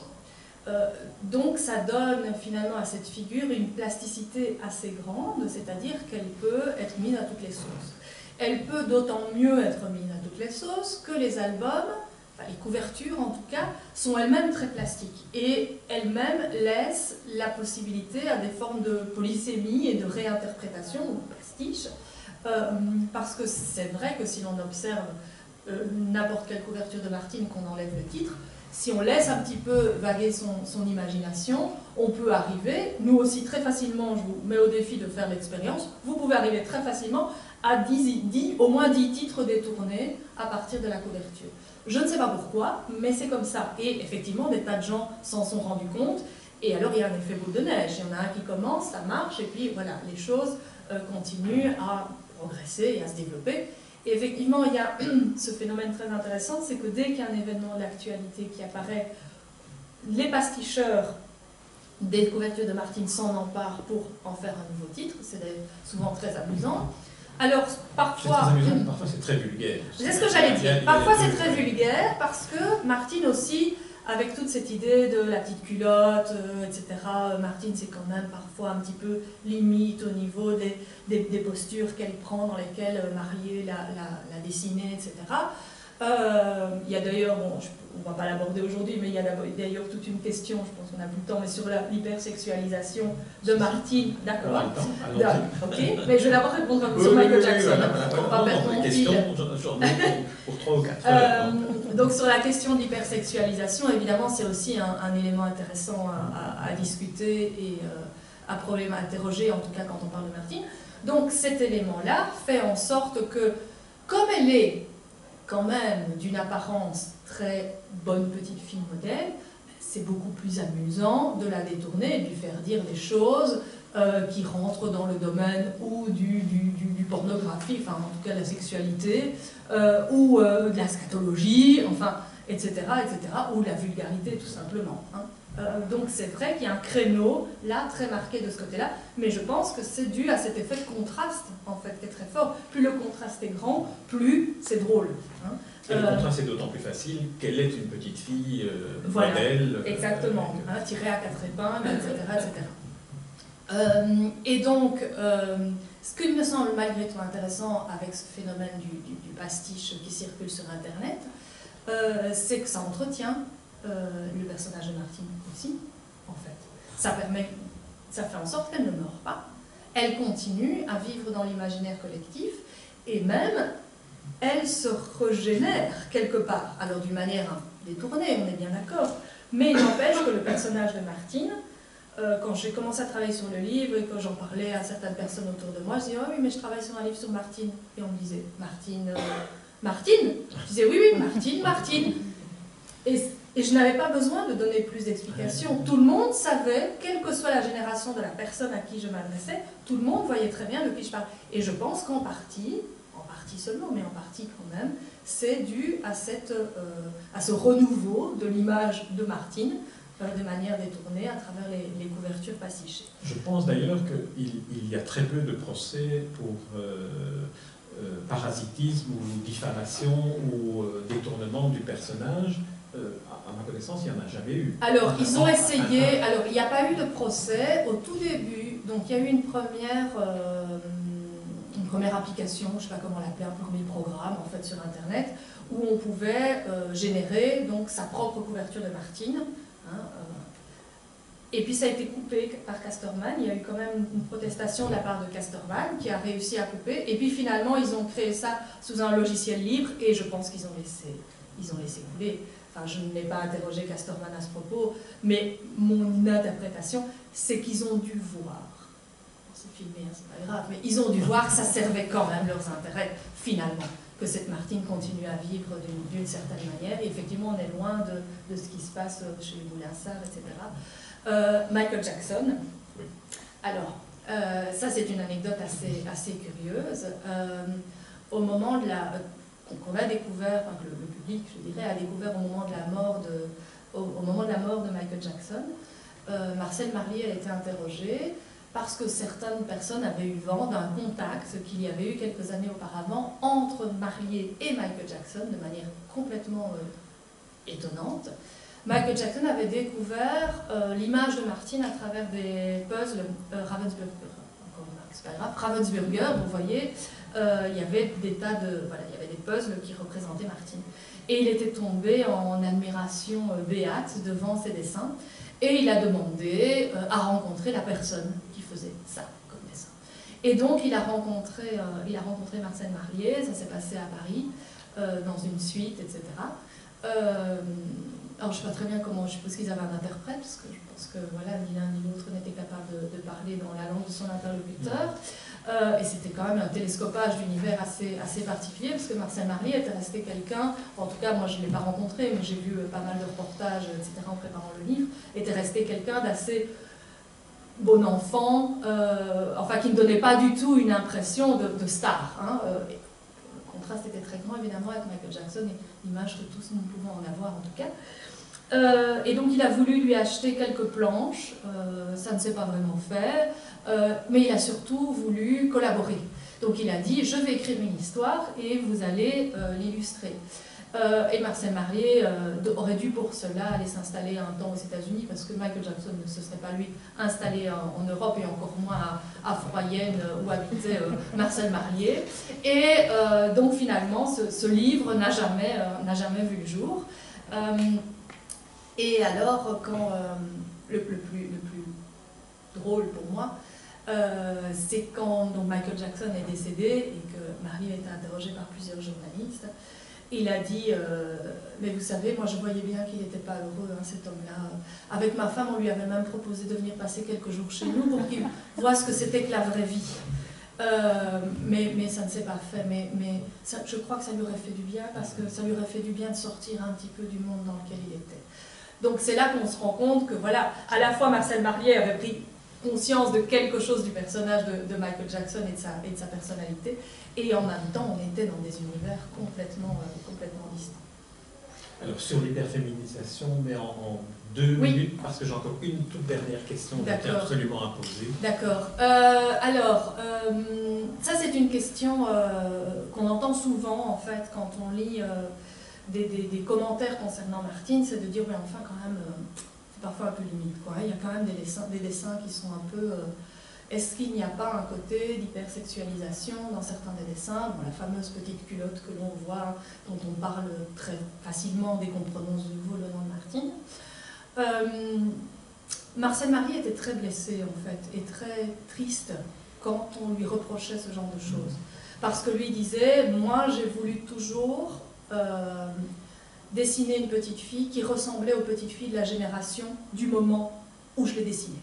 Donc ça donne finalement à cette figure une plasticité assez grande, c'est-à-dire qu'elle peut être mise à toutes les sauces. Elle peut d'autant mieux être mise à toutes les sauces que les albums, enfin les couvertures en tout cas, sont elles-mêmes très plastiques et elles-mêmes laissent la possibilité à des formes de polysémie et de réinterprétation ou de pastiche. Parce que c'est vrai que si l'on observe n'importe quelle couverture de Martine, qu'on enlève le titre, si on laisse un petit peu vaguer son imagination, on peut arriver, nous aussi très facilement, je vous mets au défi de faire l'expérience, vous pouvez arriver très facilement à au moins 10 titres détournés à partir de la couverture. Je ne sais pas pourquoi, mais c'est comme ça. Et effectivement, des tas de gens s'en sont rendus compte. Et alors, il y a un effet boule de neige. Il y en a un qui commence, ça marche, et puis voilà, les choses continuent à progresser et à se développer. Et effectivement, il y a ce phénomène très intéressant, c'est que dès qu'il y a un événement de l'actualité qui apparaît, les pasticheurs des couvertures de Martine s'en emparent pour en faire un nouveau titre. C'est souvent très amusant. Alors, parfois... C'est très amusant, parfois c'est très vulgaire. C'est ce que j'allais dire. Parfois c'est très vulgaire parce que Martine aussi, avec toute cette idée de la petite culotte, etc., Martine c'est quand même parfois un petit peu limite au niveau des postures qu'elle prend dans lesquelles Marlier l'a dessinée, etc. Il y a d'ailleurs, bon, on ne va pas l'aborder aujourd'hui, mais il y a d'ailleurs toute une question, je pense qu'on n'a plus le temps, mais sur l'hypersexualisation de Martine. D'accord. Ok, mais je vais d'abord répondre sur Michael Jackson. Pour pas perdre mon fil. Pour 3 ou 4 heures. Donc sur la question de l'hypersexualisation, évidemment, c'est aussi un élément intéressant à discuter et à interroger, en tout cas quand on parle de Martine. Donc cet élément-là fait en sorte que, comme elle est quand même d'une apparence très bonne petite fille modèle, c'est beaucoup plus amusant de la détourner et de lui faire dire des choses qui rentrent dans le domaine ou du pornographie, enfin en tout cas de la sexualité, ou de la scatologie, enfin, etc., ou de la vulgarité tout simplement. Hein. Donc c'est vrai qu'il y a un créneau là très marqué de ce côté-là, mais je pense que c'est dû à cet effet de contraste en fait qui est très fort. Plus le contraste est grand, plus c'est drôle. Hein. Et le contraste est d'autant plus facile qu'elle est une petite fille modèle. Exactement, tirée à 4 épingles, etc. Et donc, ce qui me semble malgré tout intéressant avec ce phénomène du pastiche qui circule sur Internet, c'est que ça entretient le personnage de Martine aussi, en fait. Ça fait en sorte qu'elle ne meurt pas. Elle continue à vivre dans l'imaginaire collectif et même, elle se régénère quelque part. Alors d'une manière détournée, on est bien d'accord, mais il n'empêche que le personnage de Martine, quand j'ai commencé à travailler sur le livre et que j'en parlais à certaines personnes autour de moi, je disais « Oh oui, mais je travaille sur un livre sur Martine ». Et on me disait « Martine Martine ?» Je disais « Oui, oui, Martine ». Et je n'avais pas besoin de donner plus d'explications. Tout le monde savait, quelle que soit la génération de la personne à qui je m'adressais, tout le monde voyait très bien de qui je parle. Et je pense qu'en partie seulement, mais en partie quand même, c'est dû à ce renouveau de l'image de Martine, de manière détournée à travers les couvertures pastichées. Je pense d'ailleurs qu'il y a très peu de procès pour parasitisme ou diffamation ou détournement du personnage. À ma connaissance, il n'y en a jamais eu. Alors, ils ont essayé, alors il n'y a pas eu de procès au tout début, donc il y a eu une première application, je ne sais pas comment l'appeler, un premier programme en fait sur Internet, où on pouvait générer donc sa propre couverture de Martine. Et puis ça a été coupé par Casterman, il y a eu quand même une protestation de la part de Casterman qui a réussi à couper, et puis finalement ils ont créé ça sous un logiciel libre, et je pense qu'ils ont laissé couler. Enfin, je n'ai pas interrogé Casterman à ce propos, mais mon interprétation, c'est qu'ils ont dû voir, c'est filmé, hein, c'est pas grave, mais ils ont dû voir que ça servait quand même leurs intérêts, finalement, que cette Martine continue à vivre d'une certaine manière, et effectivement on est loin de ce qui se passe chez les Boulinsard, etc. Michael Jackson, oui. Alors, ça c'est une anecdote assez curieuse, au moment de qu'on a découvert, enfin que le public, je dirais, a découvert au moment de la mort de Michael Jackson, Marcel Marlier a été interrogé parce que certaines personnes avaient eu vent d'un contact qu'il y avait eu quelques années auparavant entre Marlier et Michael Jackson de manière complètement étonnante. Michael Jackson avait découvert l'image de Martine à travers des puzzles Ravensburger, vous voyez, il y avait des puzzles qui représentaient Martine. Et il était tombé en admiration béate devant ces dessins, et il a demandé à rencontrer la personne qui faisait ça comme dessin. Et donc il a rencontré Marcel Marlier, ça s'est passé à Paris, dans une suite, etc. Alors je ne sais pas très bien comment, je suppose qu'ils avaient un interprète, parce que je pense que voilà, ni l'un ni l'autre n'était capable de parler dans la langue de son interlocuteur. Et c'était quand même un télescopage d'univers assez particulier, parce que Marcel Marlier était resté quelqu'un, en tout cas moi je ne l'ai pas rencontré, mais j'ai vu pas mal de reportages, etc. en préparant le livre, était resté quelqu'un d'assez bon enfant, enfin qui ne donnait pas du tout une impression de star. Hein, le contraste était très grand évidemment avec Michael Jackson et l'image que tous nous pouvons en avoir en tout cas. Et donc il a voulu lui acheter quelques planches, ça ne s'est pas vraiment fait, mais il a surtout voulu collaborer. Donc il a dit, je vais écrire une histoire et vous allez l'illustrer. Et Marcel Marlier aurait dû pour cela aller s'installer un temps aux États-Unis, parce que Michael Jackson ne se serait pas lui installé en Europe et encore moins à Froyenne où habitait Marcel Marlier. Et donc finalement ce livre n'a jamais vu le jour. Et alors, quand le plus drôle pour moi, c'est quand donc, Michael Jackson est décédé et que Marlier a été interrogé par plusieurs journalistes. Il a dit, mais vous savez, moi je voyais bien qu'il n'était pas heureux, hein, cet homme-là. Avec ma femme, on lui avait même proposé de venir passer quelques jours chez nous pour qu'il voit ce que c'était que la vraie vie. Mais ça ne s'est pas fait, mais ça, je crois que ça lui aurait fait du bien, parce que ça lui aurait fait du bien de sortir un petit peu du monde dans lequel il était. Donc c'est là qu'on se rend compte que voilà, à la fois Marcel Marlier avait pris conscience de quelque chose du personnage de Michael Jackson et de sa personnalité, et en même temps on était dans des univers complètement distincts. Alors sur l'hyperféminisation, mais en 2 minutes, parce que j'ai encore une toute dernière question qui est absolument à poser. D'accord. Ça c'est une question qu'on entend souvent en fait quand on lit des commentaires concernant Martine, c'est de dire, oui, enfin, quand même, c'est parfois un peu limite, quoi. Il y a quand même des dessins qui sont un peu... Est-ce qu'il n'y a pas un côté d'hypersexualisation dans certains des dessins? Bon, la fameuse petite culotte que l'on voit, dont on parle très facilement dès qu'on prononce de nouveau le nom de Martine. Marcel Marly était très blessé, en fait, et très triste quand on lui reprochait ce genre de choses. Parce que lui disait, moi j'ai voulu toujours dessiner une petite fille qui ressemblait aux petites filles de la génération du moment où je l'ai dessinée.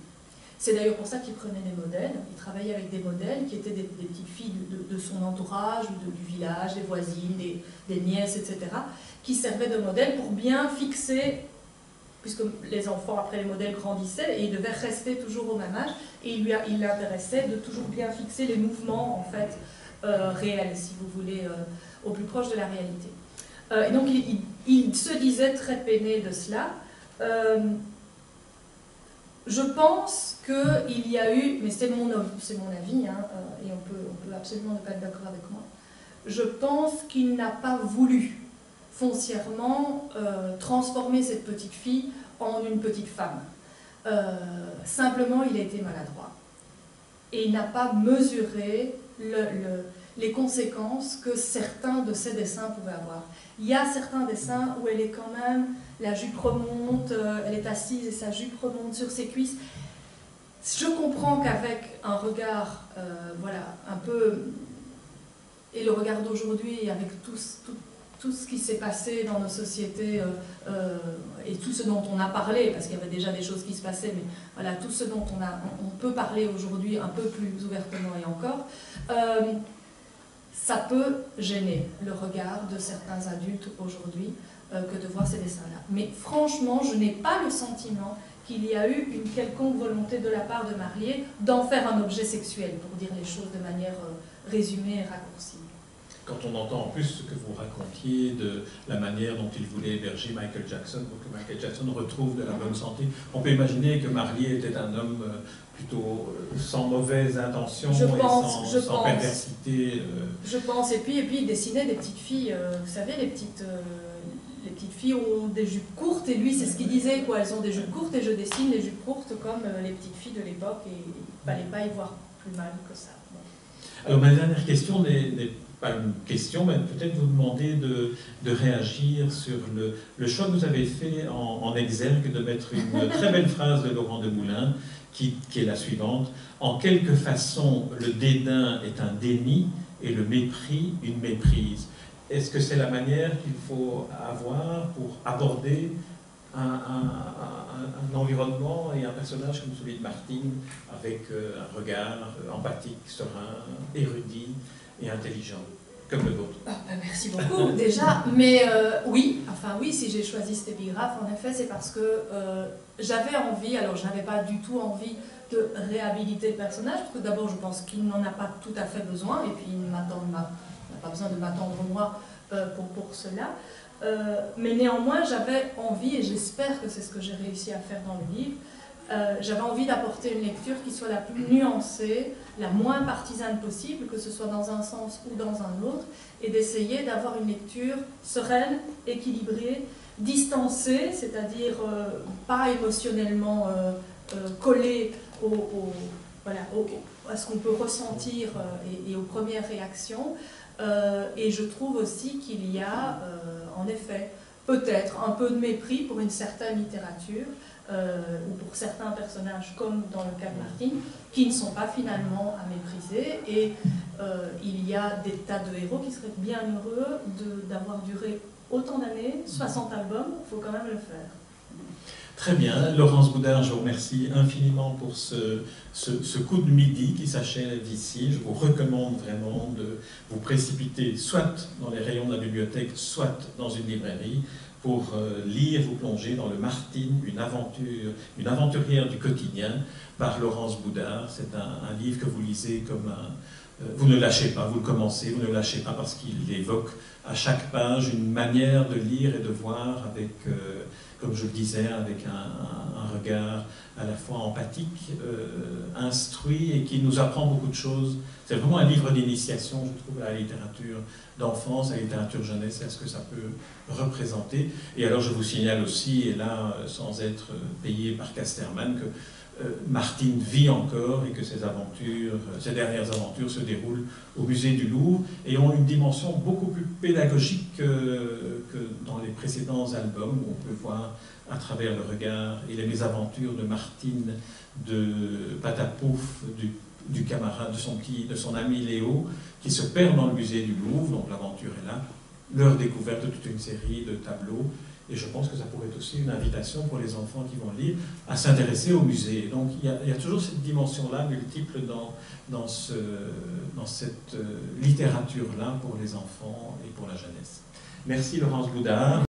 C'est d'ailleurs pour ça qu'il prenait des modèles, il travaillait avec des modèles qui étaient des petites filles de son entourage, ou du village, des voisines, des nièces, etc., qui servaient de modèles pour bien fixer, puisque les enfants, après les modèles, grandissaient, et ils devaient rester toujours au même âge, et il l'intéressait de toujours bien fixer les mouvements, en fait, réels, si vous voulez, au plus proche de la réalité. Et donc, il se disait très peiné de cela. Je pense qu'il y a eu, mais c'est mon avis, hein, et on peut absolument ne pas être d'accord avec moi, je pense qu'il n'a pas voulu foncièrement transformer cette petite fille en une petite femme. Simplement, il a été maladroit. Et il n'a pas mesuré les conséquences que certains de ses dessins pouvaient avoir. Il y a certains dessins où elle est quand même, la jupe remonte, elle est assise et sa jupe remonte sur ses cuisses. Je comprends qu'avec un regard, voilà, un peu, et le regard d'aujourd'hui, avec tout ce qui s'est passé dans nos sociétés, et tout ce dont on a parlé, parce qu'il y avait déjà des choses qui se passaient, mais voilà, tout ce dont on peut parler aujourd'hui un peu plus ouvertement et encore, ça peut gêner le regard de certains adultes aujourd'hui que de voir ces dessins-là. Mais franchement, je n'ai pas le sentiment qu'il y a eu une quelconque volonté de la part de Marlier d'en faire un objet sexuel, pour dire les choses de manière résumée et raccourcie. Quand on entend en plus ce que vous racontiez de la manière dont il voulait héberger Michael Jackson, pour que Michael Jackson retrouve de la bonne santé, on peut imaginer que Marlier était un homme plutôt sans mauvaise intention et sans perversité. Je pense, et puis il dessinait des petites filles, vous savez, les petites filles ont des jupes courtes, et lui c'est ce qu'il disait, quoi, elles ont des jupes courtes et je dessine les jupes courtes comme les petites filles de l'époque, et il ne fallait pas y voir plus mal que ça. Bon. Alors ma dernière question n'est pas une question, mais peut-être vous demander de réagir sur le choix que vous avez fait en exergue de mettre une très belle phrase de Laurent Demoulin qui est la suivante: en quelque façon, le dédain est un déni et le mépris une méprise. Est-ce que c'est la manière qu'il faut avoir pour aborder un environnement et un personnage comme celui de Martine, avec un regard empathique, serein, érudit et intelligent, comme le vôtre? Merci beaucoup, déjà. Mais oui, si j'ai choisi cet épigraphe, en effet, c'est parce que j'avais envie, alors je n'avais pas du tout envie de réhabiliter le personnage, parce que d'abord je pense qu'il n'en a pas tout à fait besoin, et puis il n'a pas besoin de m'attendre moi pour cela. Mais néanmoins, j'avais envie, et j'espère que c'est ce que j'ai réussi à faire dans le livre, j'avais envie d'apporter une lecture qui soit la plus nuancée, la moins partisane possible, que ce soit dans un sens ou dans un autre, et d'essayer d'avoir une lecture sereine, équilibrée, distancée, c'est-à-dire pas émotionnellement collée à ce qu'on peut ressentir et aux premières réactions. Et je trouve aussi qu'il y a, en effet, peut-être un peu de mépris pour une certaine littérature, ou pour certains personnages, comme dans le cas de Martine, qui ne sont pas finalement à mépriser. Et il y a des tas de héros qui seraient bien heureux d'avoir duré autant d'années, 60 albums, il faut quand même le faire. Très bien. Laurence Boudard, je vous remercie infiniment pour ce coup de midi qui s'achève ici. Je vous recommande vraiment de vous précipiter soit dans les rayons de la bibliothèque, soit dans une librairie, pour lire, vous plonger dans le Martine, une aventurière du quotidien, par Laurence Boudard. C'est un livre que vous lisez comme vous ne lâchez pas, vous le commencez, vous ne lâchez pas, parce qu'il évoque à chaque page une manière de lire et de voir avec, comme je le disais, avec un regard à la fois empathique, instruit et qui nous apprend beaucoup de choses. C'est vraiment un livre d'initiation, je trouve, à la littérature d'enfance, à la littérature jeunesse, et à ce que ça peut représenter. Et alors je vous signale aussi, et là, sans être payé par Casterman, que Martine vit encore et que ses dernières aventures se déroulent au musée du Louvre et ont une dimension beaucoup plus pédagogique que dans les précédents albums, où on peut voir à travers le regard et les mésaventures de Martine, de Patapouf, du camarade, de son ami Léo, qui se perd dans le musée du Louvre, donc l'aventure est là, leur découverte de toute une série de tableaux. Et je pense que ça pourrait être aussi une invitation pour les enfants qui vont lire à s'intéresser au musée. Donc il y a toujours cette dimension-là multiple dans cette littérature-là pour les enfants et pour la jeunesse. Merci Laurence Boudard.